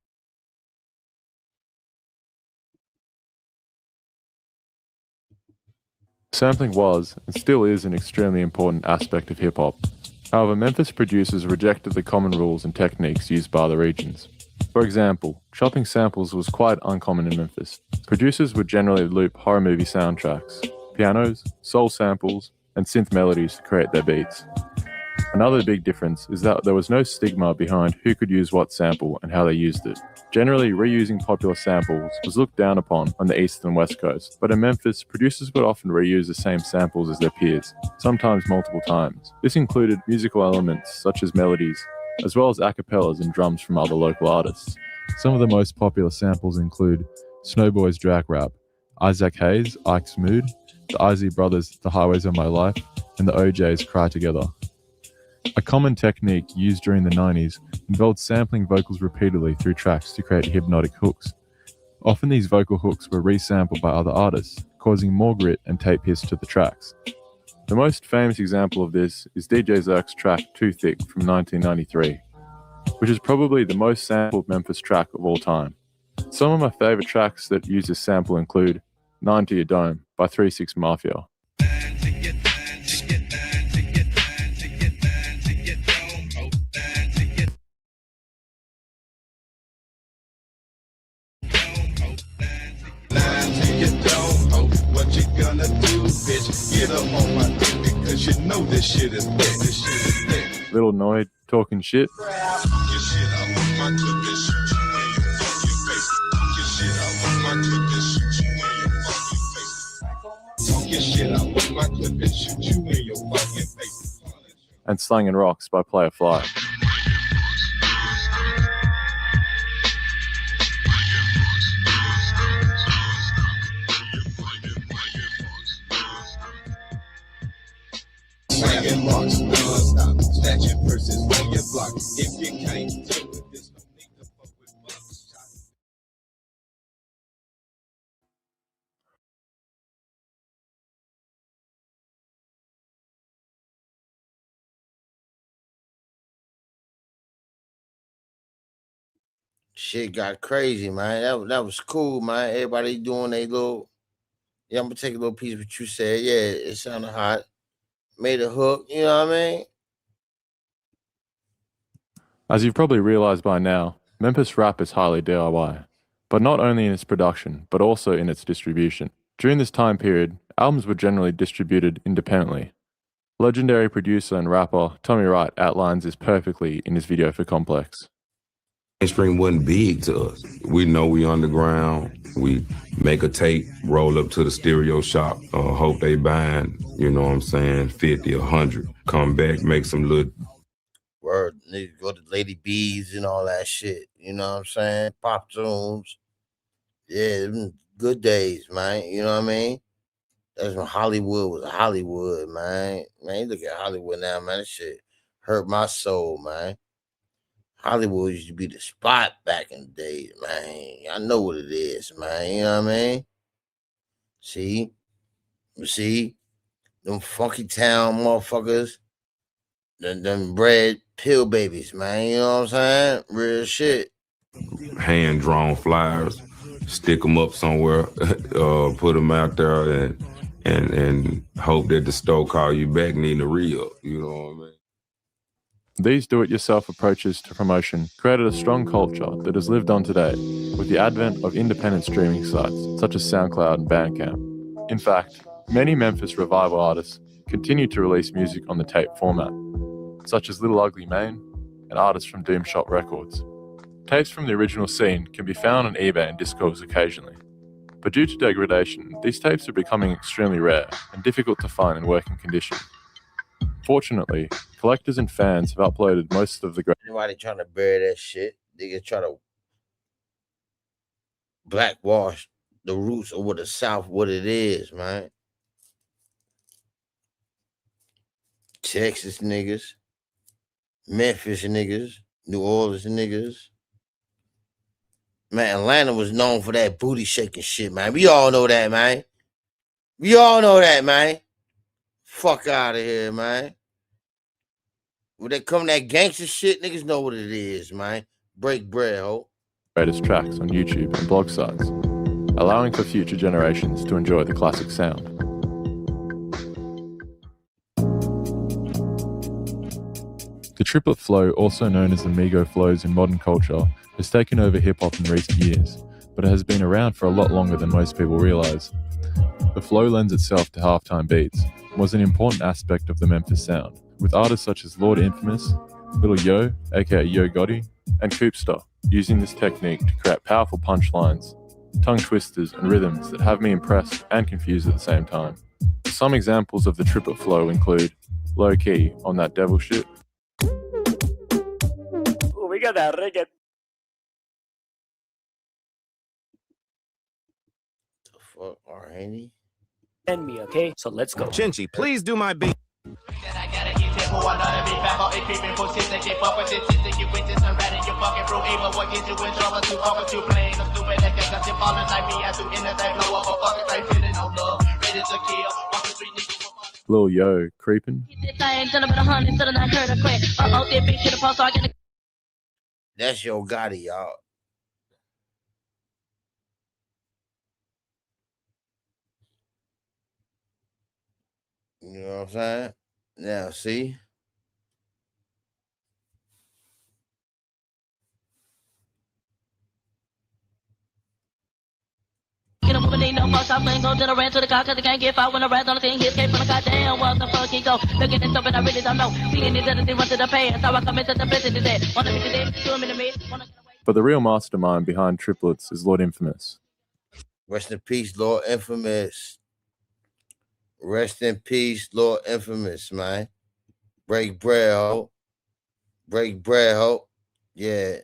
Sampling was, and still is, an extremely important aspect of hip-hop. However, Memphis producers rejected the common rules and techniques used by other regions. For example, chopping samples was quite uncommon in Memphis. Producers would generally loop horror movie soundtracks, pianos, soul samples, and synth melodies to create their beats. Another big difference is that there was no stigma behind who could use what sample and how they used it. Generally, reusing popular samples was looked down upon on the East and West Coast, but in Memphis, producers would often reuse the same samples as their peers, sometimes multiple times. This included musical elements such as melodies, as well as acapellas and drums from other local artists. Some of the most popular samples include Snowboy's Drag Rap, Isaac Hayes' Ike's Mood, the Izzy Brothers' The Highways of My Life, and the OJ's Cry Together. A common technique used during the 90s involved sampling vocals repeatedly through tracks to create hypnotic hooks. Often these vocal hooks were resampled by other artists, causing more grit and tape hiss to the tracks. The most famous example of this is DJ Zerk's track Too Thick from 1993, which is probably the most sampled Memphis track of all time. Some of my favourite tracks that use this sample include 9 to Your Dome by 3 6 Mafia. Little Noid talking shit. And Slanging Rocks by Player Fly. Slanging rocks, non-stop, snatching purses on your block. If you can't deal with this, no need to fuck with bugs. Shit got crazy, man. That was cool, man. Everybody doing their little. Yeah, I'm gonna take a little piece of what you said. Yeah, it sounded hot. Made a hook, you know what I mean? As you've probably realized by now, Memphis rap is highly DIY, but not only in its production, but also in its distribution. During this time period, albums were generally distributed independently. Legendary producer and rapper Tommy Wright outlines this perfectly in his video for Complex. Mainstream wasn't big to us. We know we underground. We make a tape, roll up to the stereo shop, hope they buying, you know what I'm saying, 50, 100. Come back, make some little... Word, nigga, go to Lady B's and all that shit. You know what I'm saying? Pop tunes. Yeah, good days, man. You know what I mean? That's when Hollywood was Hollywood, man. Man, you look at Hollywood now, man. That shit hurt my soul, man. Hollywood used to be the spot back in the day, man. I know what it is, man. You know what I mean? See? Them funky town motherfuckers. Them bread pill babies, man. You know what I'm saying? Real shit. Hand-drawn flyers, stick them up somewhere, put them out there, and hope that the store call you back needing a re-up. You know what I mean? These do-it-yourself approaches to promotion created a strong culture that has lived on today with the advent of independent streaming sites such as SoundCloud and Bandcamp. In fact, many Memphis revival artists continue to release music on the tape format, such as Little Ugly Mane and artists from Doom Shop Records. Tapes from the original scene can be found on eBay and Discogs occasionally, but due to degradation, these tapes are becoming extremely rare and difficult to find in working condition. Fortunately, collectors and fans have uploaded most of the great... Anybody trying to bury that shit, they can try to blackwash the roots of what the South, what it is, man. Texas niggas, Memphis niggas, New Orleans niggas. Man, Atlanta was known for that booty shaking shit, man. We all know that, man. Fuck out of here, man. When they come that gangster shit, niggas know what it is, man. Break bread, ho. Greatest tracks on YouTube and blog sites, allowing for future generations to enjoy the classic sound. The triplet flow, also known as the Migo flows in modern culture, has taken over hip-hop in recent years, but it has been around for a lot longer than most people realise. The flow lends itself to halftime beats and was an important aspect of the Memphis sound, with artists such as Lord Infamous, Lil Yo, aka Yo Gotti, and Coopster, using this technique to create powerful punchlines, tongue twisters, and rhythms that have me impressed and confused at the same time. Some examples of the triplet flow include Low Key on That Devil Shit, We got that reggae. The fuck, Arhaney? Send me, okay? So let's go. Chinchi, please do my beat. Lil Yo, Creepin', That's Yo Gotti, y'all. You know what I'm saying? Now, see? Get them when they know goddamn fuck shop and go to the rent to the car cause they can't get far when the rest on the thing. He escaped from the goddamn what the fuck he go. Looking at something I really don't know. Seeing it doesn't run to the past. How I come into the business today. Wanna be today, 2 minutes mid. But the real mastermind behind Triplets is Lord Infamous. Rest in peace, Lord Infamous. Rest in peace, Lord Infamous, man. Break bread, ho. Break bread, ho. Yeah.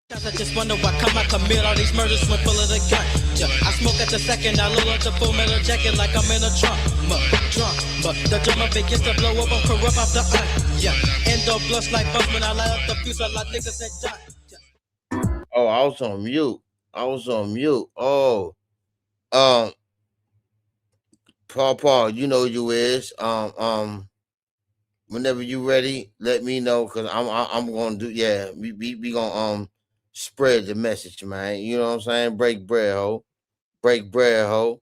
I just wonder why come I commit all these murders when full of the gun. Yeah, I smoke at the second, I load up the full metal jacket like I'm in a trunk. But the drummer begins to blow up, I'm corrupt off the yeah. End up blush like bust when I light up the fuse, I like niggas that die. Oh, I was on mute. Oh, Paul, you know you is. Whenever you ready, let me know because I'm gonna do. Yeah, we gonna spread the message, man. You know what I'm saying? Break bread, ho. Break bread, ho.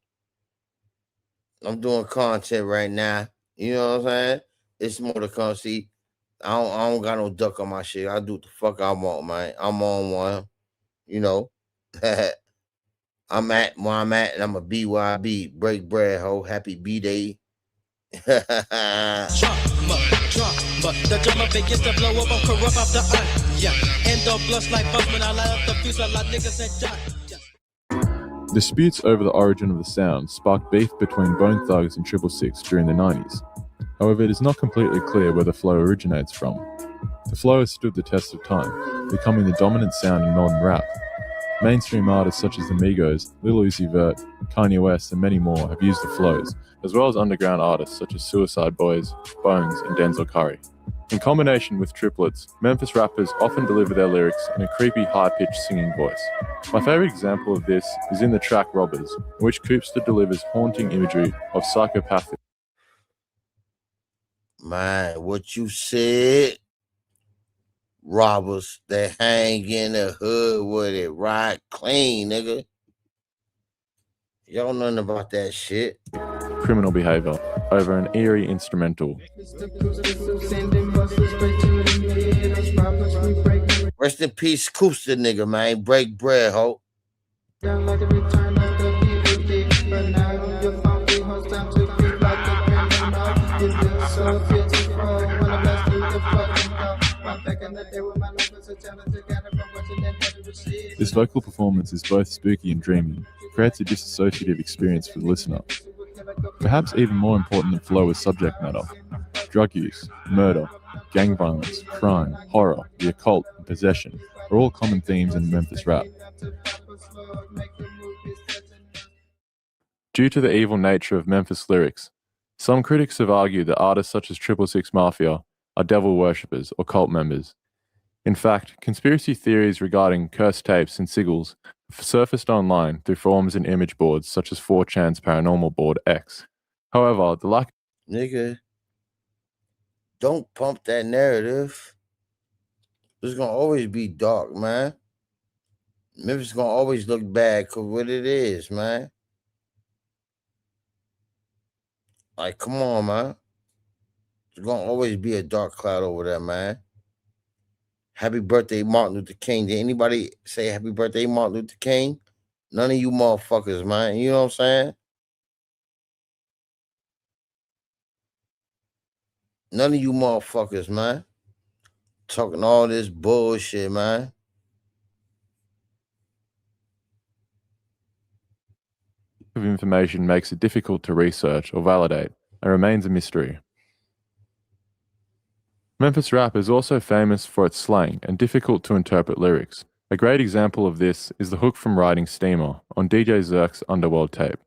I'm doing content right now. You know what I'm saying? It's more to come. See, I don't got no duck on my shit. I do what the fuck I want, man. I'm on one. You know. I'm at where I'm at, and I'm a BYB. Break bread, ho. Happy B-Day. But the drummer begins to blow up, I'm corrupt off the yeah. End up blush like bust when I light up the fuse, I like niggas that die. Disputes over the origin of the sound sparked beef between Bone Thugs and 666 during the 90s. However, it is not completely clear where the flow originates from. The flow has stood the test of time, becoming the dominant sound in modern rap. Mainstream artists such as the Migos, Lil Uzi Vert, Kanye West, and many more have used the flows, as well as underground artists such as Suicide Boys, Bones, and Denzel Curry. In combination with triplets, Memphis rappers often deliver their lyrics in a creepy, high-pitched singing voice. My favorite example of this is in the track Robbers, in which Coopster delivers haunting imagery of psychopathic. Man, what you said? Robbers that hang in the hood with it, ride clean, nigga. Y'all nothing about that shit. Criminal behavior over an eerie instrumental. Rest in peace, Coopster nigga, man. Break bread, ho. This vocal performance is both spooky and dreamy, creates a dissociative experience for the listener. Perhaps even more important than flow is subject matter. Drug use, murder, gang violence, crime, horror, the occult, and possession are all common themes in Memphis rap. Due to the evil nature of Memphis lyrics, some critics have argued that artists such as 666 Mafia are devil worshippers or cult members. In fact, conspiracy theories regarding cursed tapes and sigils have surfaced online through forums and image boards such as 4chan's paranormal board X. However, the lack... Nigga, don't pump that narrative. It's gonna always be dark, man. Memphis gonna always look bad because what it is, man. Like, come on, man. There's gonna always be a dark cloud over there, man. Happy birthday, Martin Luther King. Did anybody say happy birthday, Martin Luther King? None of you motherfuckers, man. You know what I'm saying? None of you motherfuckers, man. Talking all this bullshit, man. Of information makes it difficult to research or validate and remains a mystery. Memphis rap is also famous for its slang and difficult to interpret lyrics. A great example of this is the hook from Riding Steamer on DJ Zerk's Underworld tape.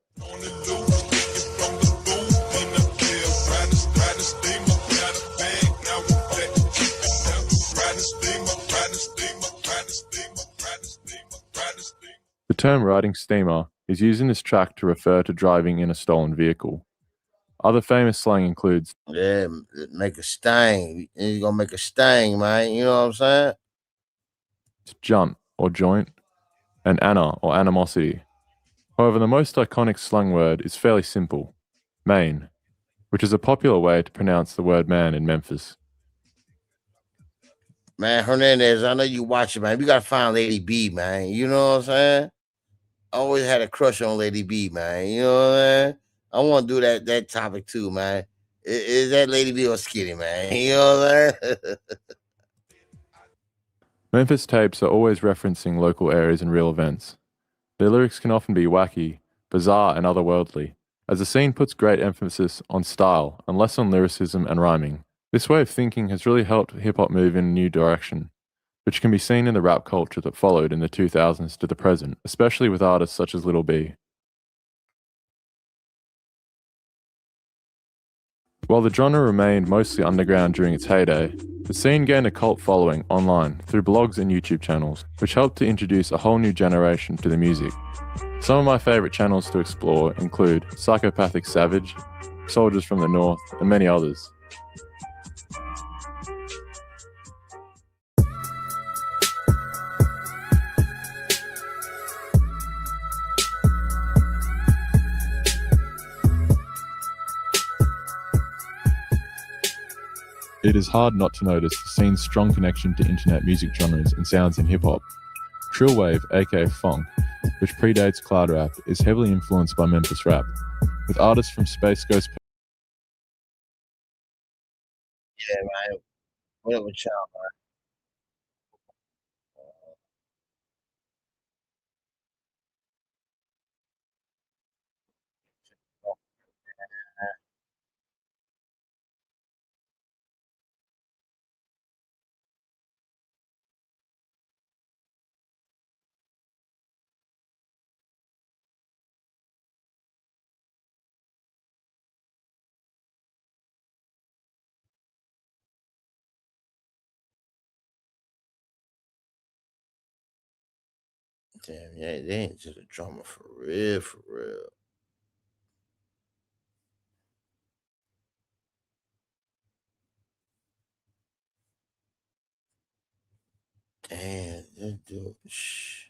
The term riding steamer is used in this track to refer to driving in a stolen vehicle. Other famous slang includes make a sting. You're gonna make a sting, man. You know what I'm saying? junt or joint, and anna or animosity. However, the most iconic slang word is fairly simple, main, which is a popular way to pronounce the word man in Memphis. Man, Hernandez, I know you watching, man. We gotta find Lady B, man. You know what I'm saying? I always had a crush on Lady B, man. You know what I'm saying? I want to do that topic too, man. Is that Lady B or Skinny, man? You know what I'm saying? Memphis tapes are always referencing local areas and real events. Their lyrics can often be wacky, bizarre, and otherworldly, as the scene puts great emphasis on style and less on lyricism and rhyming. This way of thinking has really helped hip-hop move in a new direction, which can be seen in the rap culture that followed in the 2000s to the present, especially with artists such as Lil B. While the genre remained mostly underground during its heyday, the scene gained a cult following online through blogs and YouTube channels, which helped to introduce a whole new generation to the music. Some of my favourite channels to explore include Psychopathic Savage, Soldiers from the North, and many others. It is hard not to notice the scene's strong connection to internet music genres and sounds in hip-hop. Trillwave, aka funk, which predates cloud rap, is heavily influenced by Memphis rap, with artists from Space Ghost. Yeah, man. Whatever, child, man. Damn, yeah, they ain't just a drummer for real, for real. Damn, that dude. Shh.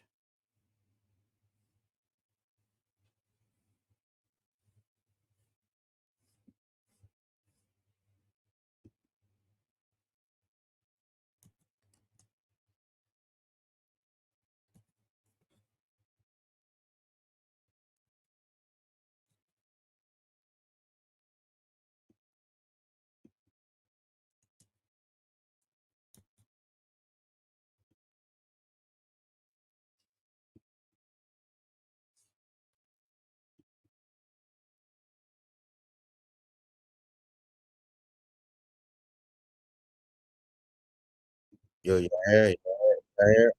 Yo, your hair, your hair.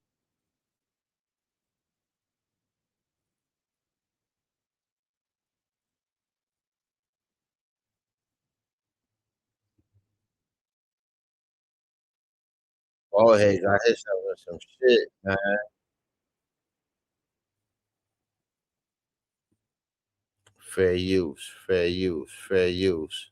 Oh, hey, got hit with some shit, man. Fair use, fair use, fair use.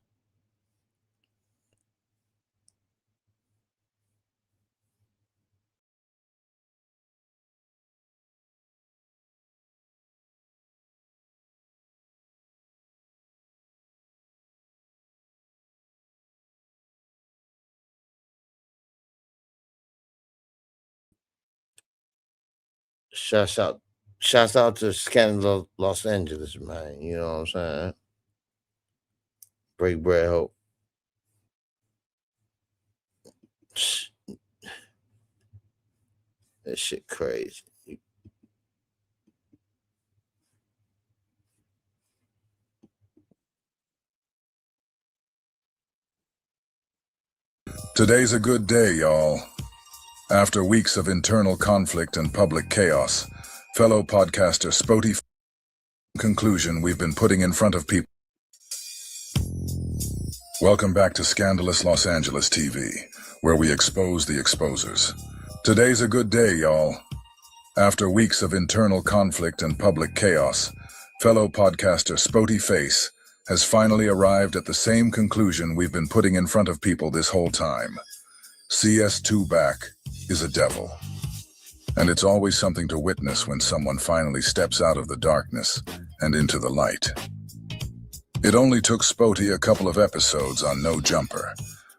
Shouts out to Scandal Los Angeles, man. You know what I'm saying? Break bread hope. That shit crazy. Today's a good day, y'all. After weeks of internal conflict and public chaos, fellow podcaster Spoety conclusion we've been putting in front of people. Welcome back to Scandalous Los Angeles TV, where we expose the exposers. Today's a good day, y'all. After weeks of internal conflict and public chaos, fellow podcaster Spoety Face has finally arrived at the same conclusion we've been putting in front of people this whole time. CS2 Back is a devil. And it's always something to witness when someone finally steps out of the darkness and into the light. It only took Spoety a couple of episodes on No Jumper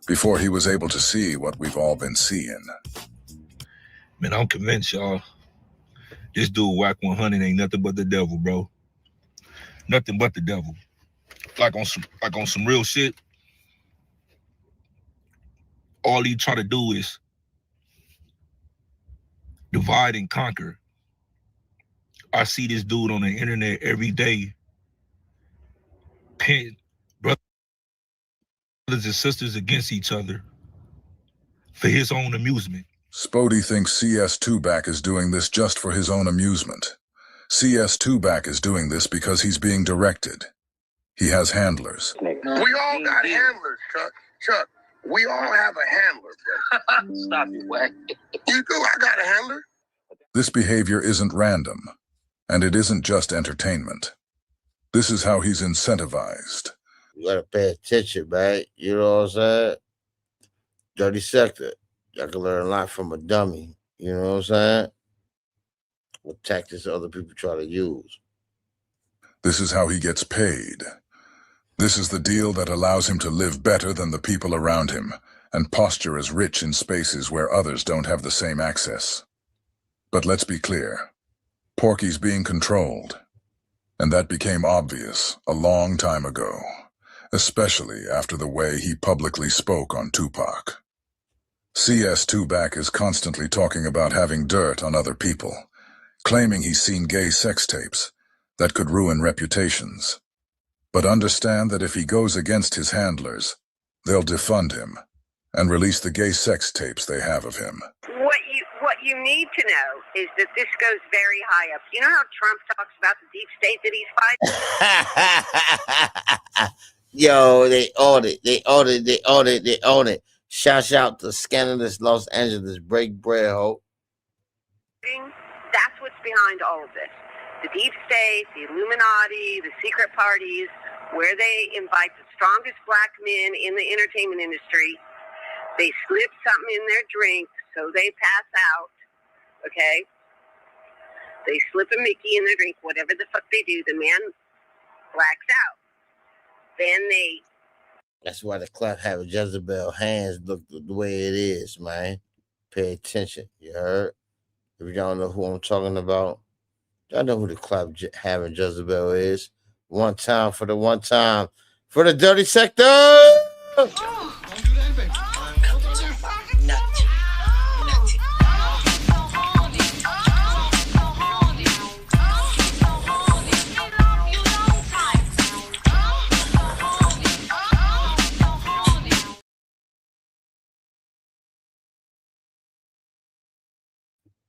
before he was able to see what we've all been seeing. Man, I'm convinced, y'all. This dude, Wack 100, ain't nothing but the devil, bro. Nothing but the devil. Like on some real shit. All he try to do is divide and conquer. I see this dude on the internet every day, pit brothers and sisters against each other for his own amusement. Spoety thinks CS2 Back is doing this just for his own amusement. CS2 Back is doing this because he's being directed. He has handlers. We all got handlers, Chuck. We all have a handler, bro. Stop it, Wack. You do, I got a handler. This behavior isn't random, and it isn't just entertainment. This is how he's incentivized. You gotta pay attention, man. You know what I'm saying? Dirty sector. Y'all can learn a lot from a dummy. You know what I'm saying? What tactics other people try to use. This is how he gets paid. This is the deal that allows him to live better than the people around him and posture as rich in spaces where others don't have the same access. But let's be clear. Porky's being controlled. And that became obvious a long time ago, especially after the way he publicly spoke on Tupac. CS2 Back is constantly talking about having dirt on other people, claiming he's seen gay sex tapes that could ruin reputations. But understand that if he goes against his handlers, they'll defund him and release the gay sex tapes they have of him. What you need to know is that this goes very high up. You know how Trump talks about the deep state that he's fighting? Yo, they own it. Shout out to Scandalous Los Angeles. Break bread, hope. That's what's behind all of this. The deep state, the Illuminati, the secret parties, where they invite the strongest black men in the entertainment industry. They slip something in their drink so they pass out, okay? They slip a Mickey in their drink, whatever the fuck they do, the man blacks out. Then they... That's why the clap have Jezebel hands look the way it is, man. Pay attention, you heard? If you don't know who I'm talking about, y'all know who the clap having Jezebel is. One time for the dirty sector! Don't do that, baby.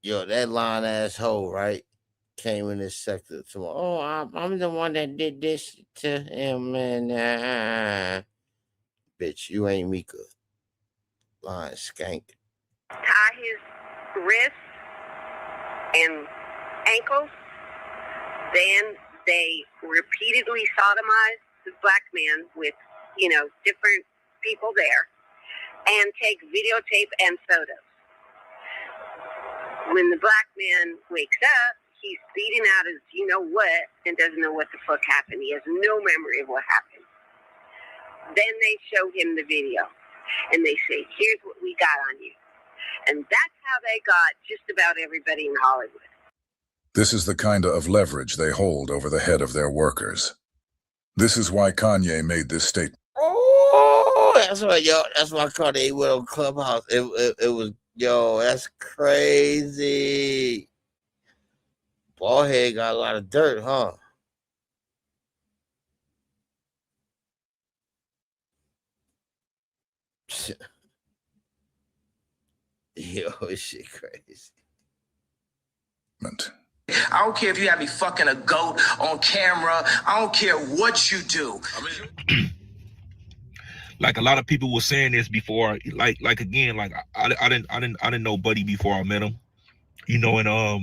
Yo, that lying asshole, right? Came in this sector tomorrow. Oh, I'm the one that did this to him, man. Bitch, you ain't Mika. Lying skank. tie his wrists and ankles. Then they repeatedly sodomize the black man with, different people there and take videotape and photos. When the black man wakes up, he's speeding out as you-know-what and doesn't know what the fuck happened. He has no memory of what happened. Then they show him the video and they say, here's what we got on you. And that's how they got just about everybody in Hollywood. This is the kind of leverage they hold over the head of their workers. This is why Kanye made this statement. Oh, that's why, yo. That's why Kanye went on Clubhouse. It was, yo. That's crazy. Ballhead got a lot of dirt, huh? Yo, this shit crazy. I don't care if you have me fucking a goat on camera. I don't care what you do. Like a lot of people were saying this before. Like again, like I didn't know Buddy before I met him. You know, and I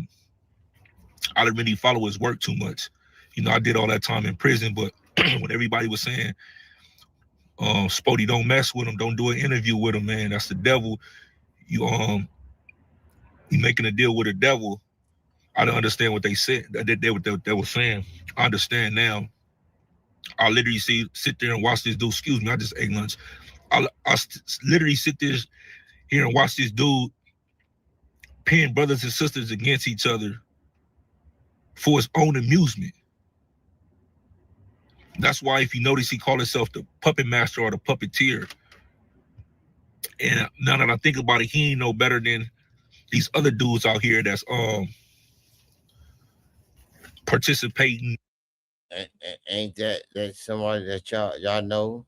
didn't really follow his work too much. You know, I did all that time in prison, but when everybody was saying, Spoety, don't mess with him, don't do an interview with him, man, that's the devil. You making a deal with the devil. I didn't understand what they said. They were saying. I understand now. I literally sit there and watch this dude. Excuse me, I just ate lunch. I literally sit there here and watch this dude pin brothers and sisters against each other for his own amusement. That's why, if you notice, he called himself the puppet master or the puppeteer. And now that I think about it, he ain't no better than these other dudes out here that's participating. Ain't that somebody that y'all know?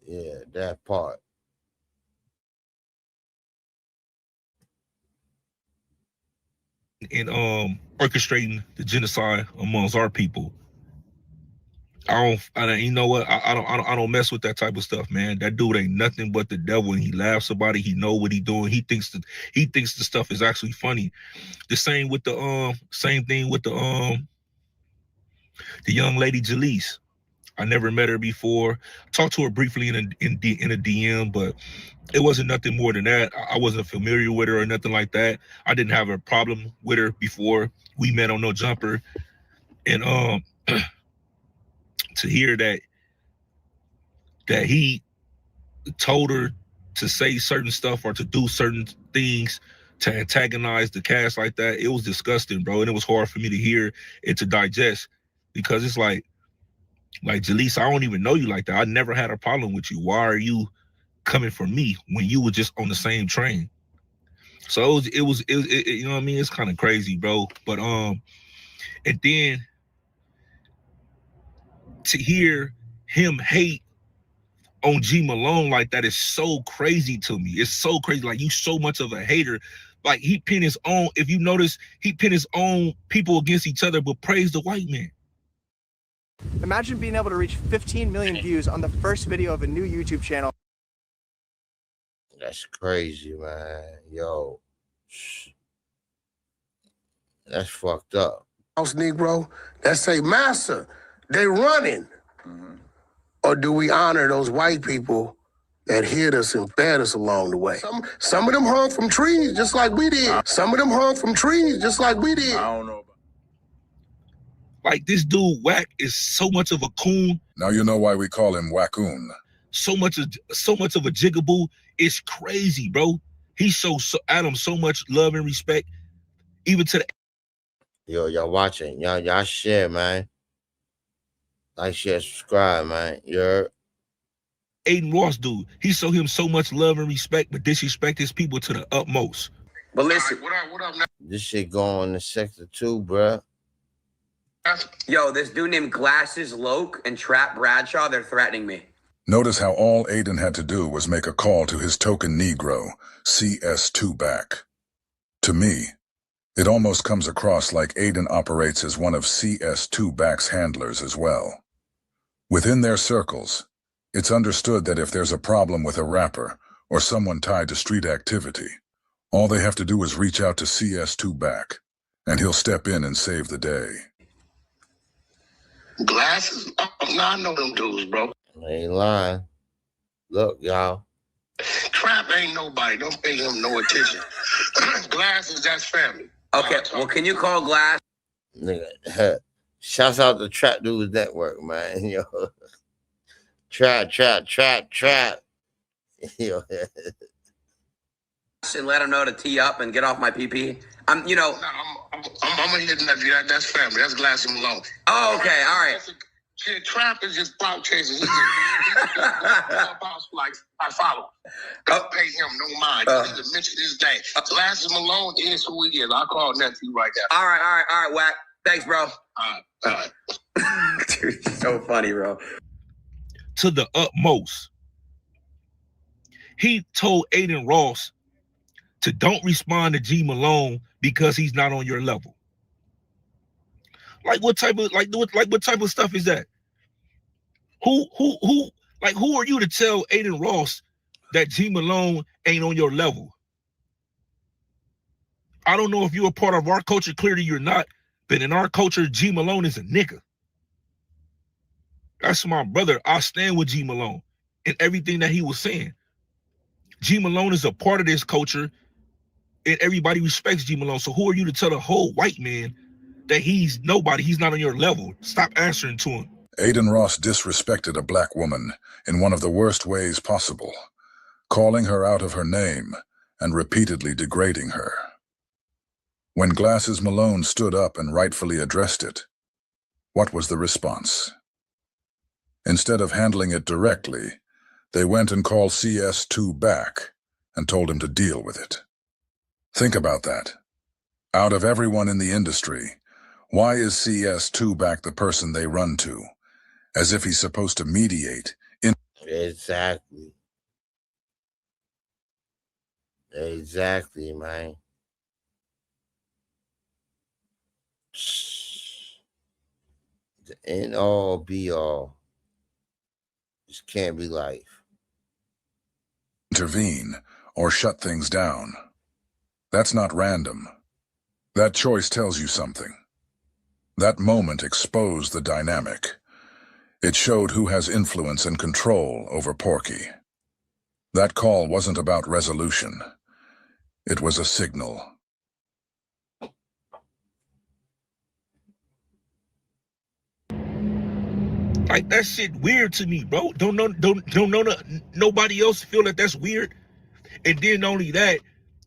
Yeah, that part. And orchestrating the genocide amongst our people. You know what? I don't mess with that type of stuff, man. That dude ain't nothing but the devil, and he laughs about it. He know what he doing. He thinks the stuff is actually funny. The same with the same thing with the young lady Jalise. I never met her before. Talked to her briefly in a DM, but it wasn't nothing more than that. I wasn't familiar with her or nothing like that. I didn't have a problem with her before we met on No Jumper, and to hear that he told her to say certain stuff or to do certain things to antagonize the cast like that, it was disgusting, bro. And it was hard for me to hear and to digest, because it's like Jalise, I don't even know you like that. I never had a problem with you. Why are you coming for me when you were just on the same train? So it was you know what I mean? It's kind of crazy, bro. But and then to hear him hate on G Malone like that is so crazy to me. It's so crazy. Like, you so much of a hater. Like, he pinned his own, if you notice, he pinned his own people against each other, but praised the white man. Imagine being able to reach 15 million views on the first video of a new YouTube channel. That's crazy, man. Yo. That's fucked up. House Negro that say, Master, they running. Or do we honor those white people that hid us and fed us along the way? Some of them hung from trees just like we did. Some of them hung from trees just like we did. I don't know about. Like, this dude Wack is so much of a coon. Now you know why we call him Wackoon. So much of a jigaboo. It's crazy, bro. He shows Adam so much love and respect, even to the. Yo, y'all watching. Y'all share, man. Like, share, subscribe, man. You're Aiden Ross, dude. He showed him so much love and respect, but disrespect his people to the utmost. But listen, What up now? this shit going to sector 2, bruh. Yo, this dude named Glasses Loke and Trap Bradshaw, they're threatening me. Notice how all Aiden had to do was make a call to his token Negro, CS2 back. To me, it almost comes across like Aiden operates as one of CS2 back's handlers as well. Within their circles, it's understood that if there's a problem with a rapper or someone tied to street activity, all they have to do is reach out to CS2 back, and he'll step in and save the day. Glasses? Oh, no, I know them dudes, bro. I ain't lying. Look, y'all. Trap ain't nobody. Don't pay him no attention. Glasses, that's family. Okay, well, can you call Glass? Nigga, Shouts out to Trap Dudes Network, man. Yo. Trap. Yo. And let him know to tee up and get off my PP. I'm gonna hit nephew. That's family. That's Glassy Malone. Oh, okay, all right. Trap is just clout chasers. He's like I follow. Don't pay him no mind. He doesn't mention his name. Glassy Malone is who he is. I'll call nephew right now. All right, Wack. Thanks, bro. All right. Dude, so funny, bro. To the utmost. He told Aiden Ross to don't respond to G Malone because he's not on your level. Like what type of what type of stuff is that? Who are you to tell Aiden Ross that G Malone ain't on your level? I don't know if you're a part of our culture, clearly you're not, but in our culture, G Malone is a nigga. That's my brother. I stand with G Malone and everything that he was saying. G Malone is a part of this culture and everybody respects G Malone. So who are you to tell a whole white man that he's nobody, he's not on your level? Stop answering to him. Aiden Ross disrespected a black woman in one of the worst ways possible, calling her out of her name and repeatedly degrading her. When Glasses Malone stood up and rightfully addressed it, what was the response? Instead of handling it directly, they went and called CS2 back and told him to deal with it. Think about that. Out of everyone in the industry, why is CS2 back the person they run to, as if he's supposed to mediate in... Exactly, man. The end all be all. This can't be life. Intervene or shut things down. That's not random. That choice tells you something. That moment exposed the dynamic. It showed who has influence and control over Porky. That call wasn't about resolution. It was a signal. Like, that shit weird to me, bro. Don't nobody else feel that that's weird? And then not only that,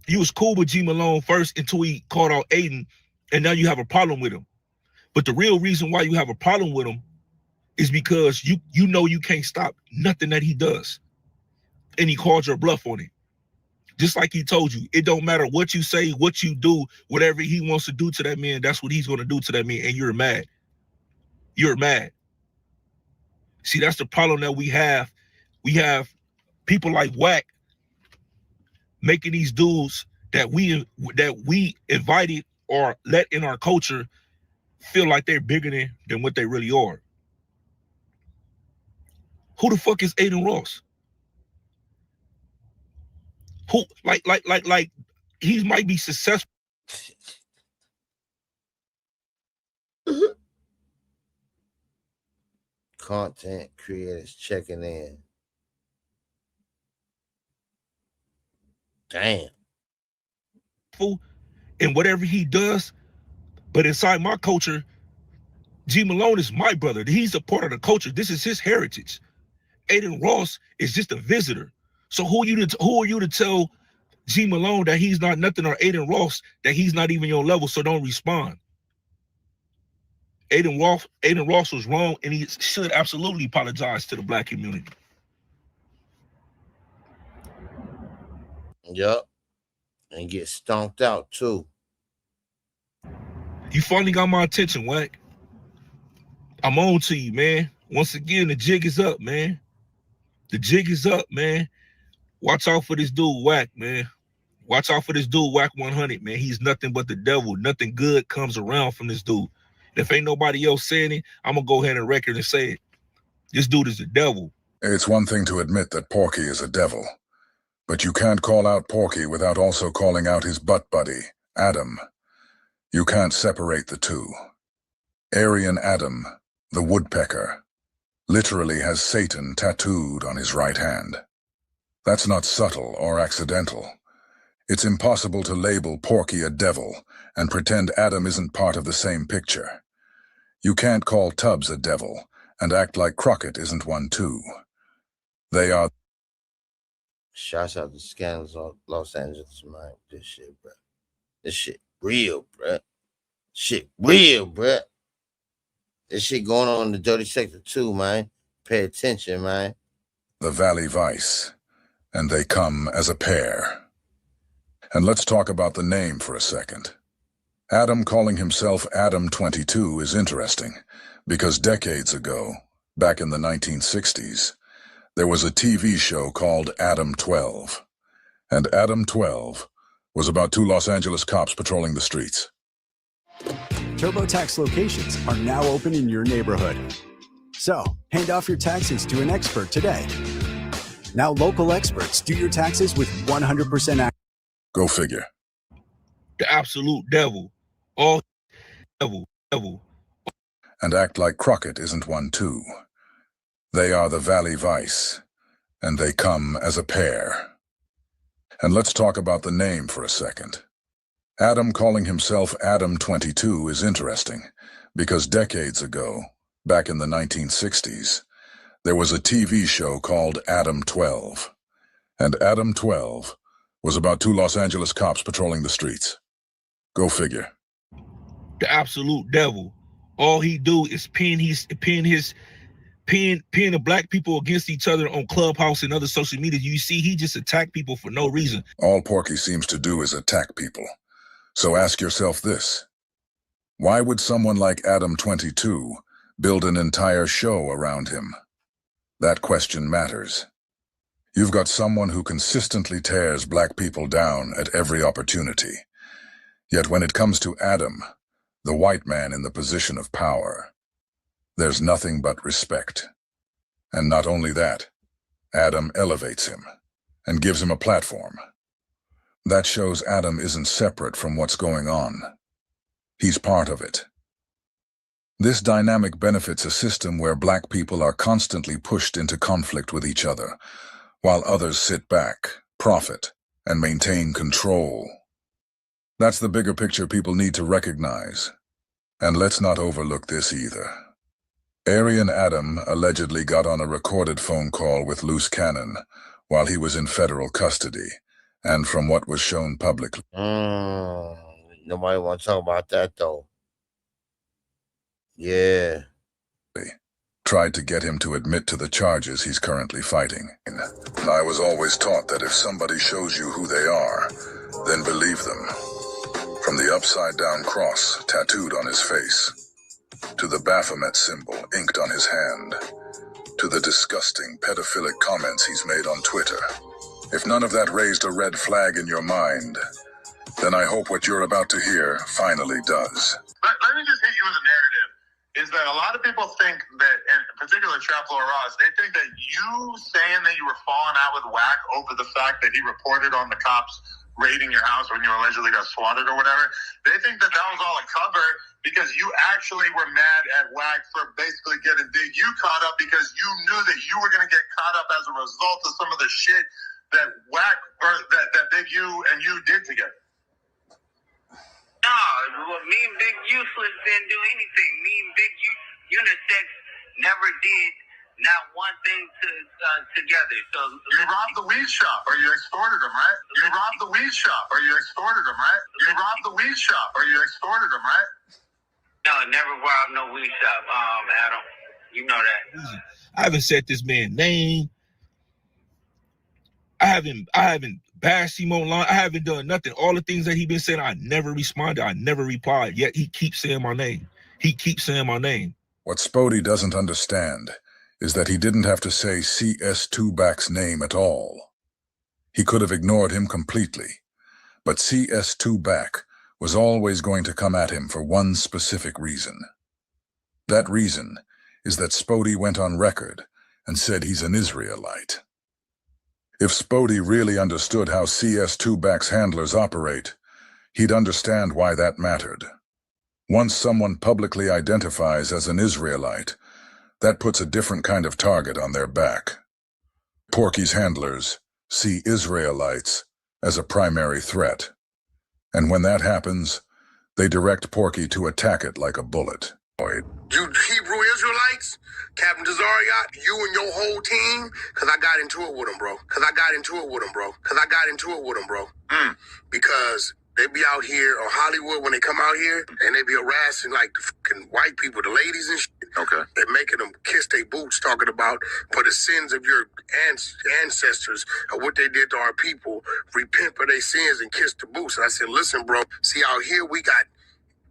you was cool with G Malone first until he called out Aiden, and now you have a problem with him. But the real reason why you have a problem with him is because you know you can't stop nothing that he does. And he called your bluff on it. Just like he told you, it don't matter what you say, what you do, whatever he wants to do to that man, that's what he's going to do to that man, and you're mad. You're mad. See, that's the problem that we have. We have people like Wack making these dudes that we invited or let in our culture feel like they're bigger than what they really are. Who the fuck is Aiden Ross? Who like he might be successful. Content creators checking in. Damn. And whatever he does, but inside my culture, G Malone is my brother. He's a part of the culture. This is his heritage. Aiden Ross is just a visitor. So who are you to tell G Malone that he's not nothing, or Aiden Ross that he's not even your level, so don't respond? Aiden Ross was wrong, and he should absolutely apologize to the black community. Yup. And get stomped out too. You finally got my attention, Wack. I'm on to you, man. Once again, the jig is up, man. The jig is up, man. Watch out for this dude, Wack, man. Watch out for this dude, Wack 100, man. He's nothing but the devil. Nothing good comes around from this dude. If ain't nobody else saying it, I'm gonna go ahead and record and say it. This dude is the devil. It's one thing to admit that Porky is a devil, but you can't call out Porky without also calling out his butt buddy, Adam. You can't separate the two. Aryan Adam, the woodpecker, literally has Satan tattooed on his right hand. That's not subtle or accidental. It's impossible to label Porky a devil and pretend Adam isn't part of the same picture. You can't call Tubbs a devil and act like Crockett isn't one too. They are. Shouts out to Scandals of Los Angeles, man. This shit, bro. This shit real, bro. Shit real, bro. This shit going on in the dirty sector too, man. Pay attention, man. The Valley Vice, and they come as a pair. And let's talk about the name for a second. Adam calling himself Adam 22 is interesting, because decades ago, back in the 1960s, there was a TV show called Adam 12. And Adam 12 was about 2 Los Angeles cops patrolling the streets. TurboTax locations are now open in your neighborhood. So, hand off your taxes to an expert today. Now local experts do your taxes with 100% accuracy. Go figure. The absolute devil. All devil. And act like Crockett isn't one too. They are the Valley Vice, and they come as a pair. And let's talk about the name for a second. Adam calling himself Adam 22 is interesting, because decades ago, back in the 1960s, there was a TV show called Adam 12. And Adam 12 was about 2 Los Angeles cops patrolling the streets. Go figure. The absolute devil. All he do is pin the black people against each other on Clubhouse and other social media. You see, he just attack people for no reason. All Porky seems to do is attack people. So ask yourself this. Why would someone like Adam 22 build an entire show around him? That question matters. You've got someone who consistently tears black people down at every opportunity. Yet when it comes to Adam, the white man in the position of power, there's nothing but respect. And not only that, Adam elevates him and gives him a platform. That shows Adam isn't separate from what's going on. He's part of it. This dynamic benefits a system where black people are constantly pushed into conflict with each other, while others sit back, profit, and maintain control. That's the bigger picture people need to recognize. And let's not overlook this either. Aryan Adam allegedly got on a recorded phone call with Loose Cannon while he was in federal custody, and from what was shown publicly. Nobody want to talk about that, though. Yeah. Tried to get him to admit to the charges he's currently fighting. I was always taught that if somebody shows you who they are, then believe them. From the upside-down cross tattooed on his face, to the Baphomet symbol inked on his hand, to the disgusting pedophilic comments he's made on Twitter. If none of that raised a red flag in your mind, then I hope what you're about to hear finally does. Let me just hit you with a narrative. Is that a lot of people think that, in particular Trap Lord Ross, they think that you saying that you were falling out with Wack over the fact that he reported on the cops raiding your house when you allegedly got swatted or whatever, they think that that was all a cover because you actually were mad at Wack for basically getting you caught up because you knew that you were going to get caught up as a result of some of the shit that Wack, or that Big U and you did together. No, me and Big Useless didn't do anything. Me and Big Unisex never did not one thing together. So you robbed the weed shop, or you extorted him, right? You robbed the weed shop, or you extorted him, right? You robbed the weed shop, or you extorted him, right? No, never robbed no weed shop, Adam. You know that. I haven't said this man's name. I haven't bashed him online. I haven't done nothing. All the things that he been saying, I never responded. I never replied. Yet he keeps saying my name. He keeps saying my name. What Spoety doesn't understand is that he didn't have to say CS2Back's name at all. He could have ignored him completely. But CS2Back was always going to come at him for one specific reason. That reason is that Spoety went on record and said he's an Israelite. If Spoety really understood how CS2Back's handlers operate, he'd understand why that mattered. Once someone publicly identifies as an Israelite, that puts a different kind of target on their back. Porky's handlers see Israelites as a primary threat. And when that happens, they direct Porky to attack it like a bullet. You Hebrew Israelites, Captain Desariat, you and your whole team, because I got into it with them, bro. Because they be out here on Hollywood when they come out here, and they be harassing like the fucking white people, the ladies and shit. Okay. They're making them kiss their boots, talking about for the sins of your ancestors or what they did to our people, repent for their sins and kiss the boots. And I said, listen, bro, see out here we got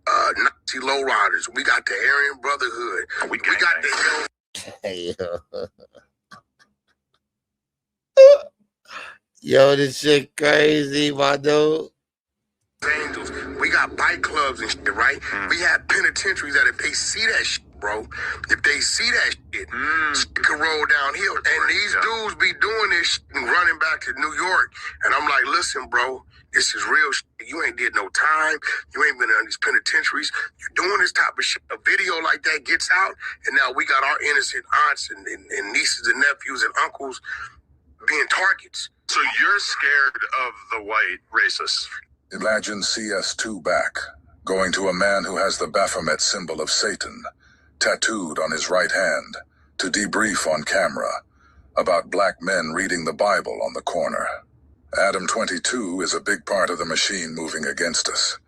Nazi lowriders. We got the Aryan Brotherhood. We got the Yo, this shit crazy, my dude. Angels. We got bike clubs and shit, right? We have penitentiaries that if they see that shit, bro, if they see that shit, shit can roll downhill. And these dudes be doing this shit and running back to New York. And I'm like, listen, bro, this is real shit. You ain't did no time. You ain't been in these penitentiaries. You're doing this type of shit. A video like that gets out, and now we got our innocent aunts and nieces and nephews and uncles being targets. So you're scared of the white racists? Imagine CS2 back, going to a man who has the Baphomet symbol of Satan tattooed on his right hand to debrief on camera about black men reading the Bible on the corner. Adam 22 is a big part of the machine moving against us,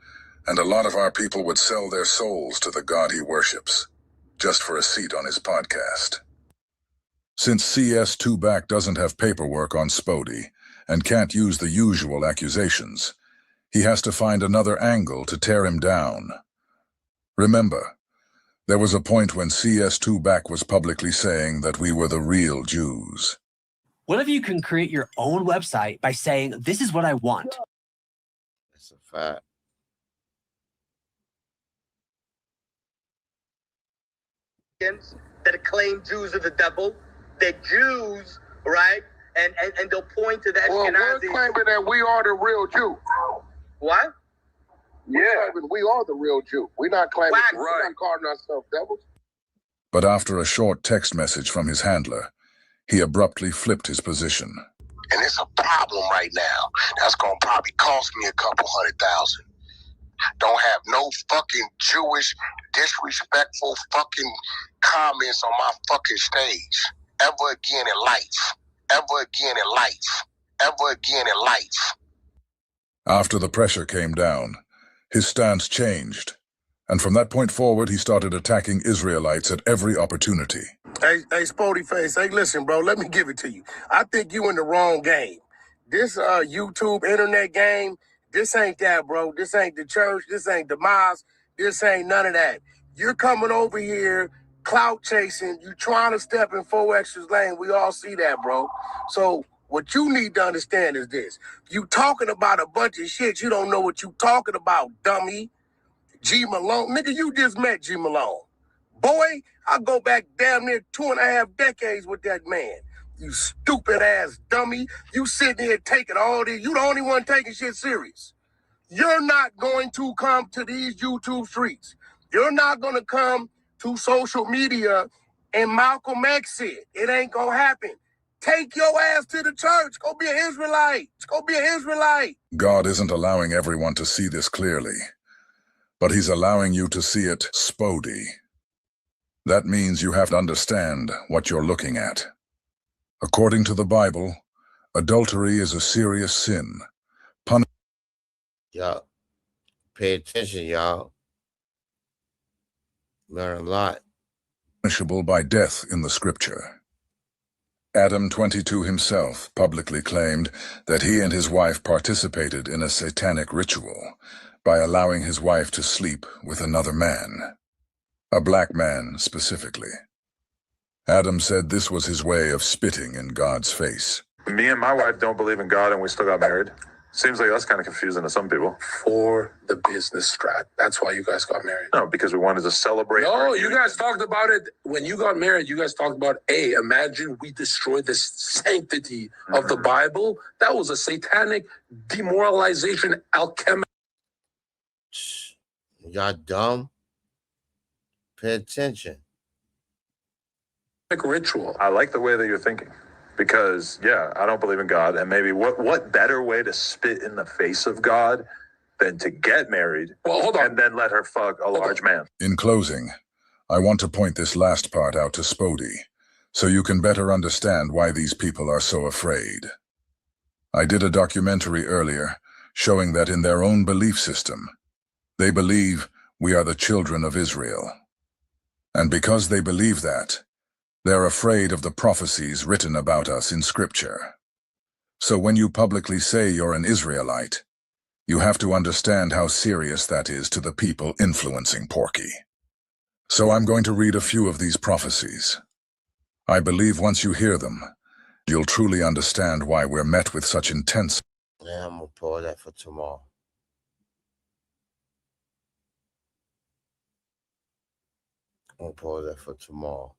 and a lot of our people would sell their souls to the God he worships, just for a seat on his podcast. Since CS2 back doesn't have paperwork on Spoety and can't use the usual accusations, he has to find another angle to tear him down. Remember, there was a point when CS2 back was publicly saying that we were the real Jews. What if you can create your own website by saying, this is what I want? That's a fact. That claim Jews are the devil. They're Jews, right? And they'll point to the Ashkenazi. Well, we're claiming that we are the real Jew. What? Yeah, we are the real Jew. We're not claiming, we're not calling ourselves devils. But after a short text message from his handler, he abruptly flipped his position. And it's a problem right now. That's going to probably cost me a couple $100,000. Don't have no fucking Jewish, disrespectful fucking comments on my fucking stage. Ever again in life. Ever again in life. Ever again in life. After the pressure came down, his stance changed, and from that point forward, he started attacking Israelites at every opportunity. Hey, Spoety face. Hey, listen, bro, let me give it to you. I think you in the wrong game. This YouTube internet game, this ain't that, bro. This ain't the church. This ain't the mosque. This ain't none of that. You're coming over here, clout chasing. You trying to step in 4X's lane. We all see that, bro. So what you need to understand is this. You talking about a bunch of shit. You don't know what you talking about, dummy. G Malone. Nigga, you just met G Malone. Boy, I go back damn near 2.5 decades with that man. You stupid ass dummy. You sitting here taking all this. You the only one taking shit serious. You're not going to come to these YouTube streets. You're not going to come to social media and Malcolm X it. It ain't going to happen. Take your ass to the church. Go be an Israelite. Go be an Israelite. God isn't allowing everyone to see this clearly, but he's allowing you to see it Spoety. That means you have to understand what you're looking at. According to the Bible, adultery is a serious sin. Y'all, pay attention, y'all. Learn a lot. Punishable by death in the scripture. Adam 22 himself publicly claimed that he and his wife participated in a satanic ritual by allowing his wife to sleep with another man. A black man, specifically. Adam said this was his way of spitting in God's face. Me and my wife don't believe in God and we still got married. Seems like that's kind of confusing to some people. For the business strat. That's why you guys got married. No, because we wanted to celebrate. No, you guys talked about it. When you got married, you guys talked about, hey, imagine we destroy the sanctity of the Bible. That was a satanic demoralization alchemy. Y'all dumb? Pay attention. Ritual. I like the way that you're thinking. Because, yeah, I don't believe in God. And maybe what better way to spit in the face of God than to get married well, hold on. and then let her fuck a large man? In closing, I want to point this last part out to Spoety, so you can better understand why these people are so afraid. I did a documentary earlier showing that in their own belief system, they believe we are the children of Israel. And because they believe that, they're afraid of the prophecies written about us in Scripture. So when you publicly say you're an Israelite, you have to understand how serious that is to the people influencing Porky. So I'm going to read a few of these prophecies. I believe once you hear them, you'll truly understand why we're met with such intense... Yeah, I'm gonna pull that for tomorrow. I'm gonna pull that for tomorrow.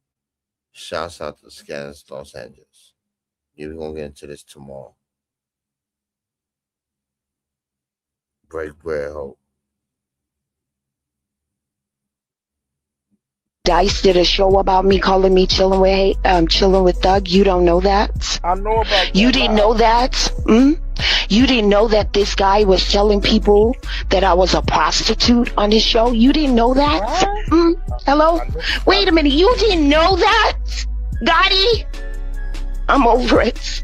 Shouts out to Scanners, Los Angeles. We're gonna get into this tomorrow. Break bread, hope. Dice did a show about me calling me chilling with Thug. You don't know that? I know about that. You didn't know that? You didn't know that this guy was telling people that I was a prostitute on his show? You didn't know that? Hello? Wait a minute. You didn't know that? Gotti? I'm over it.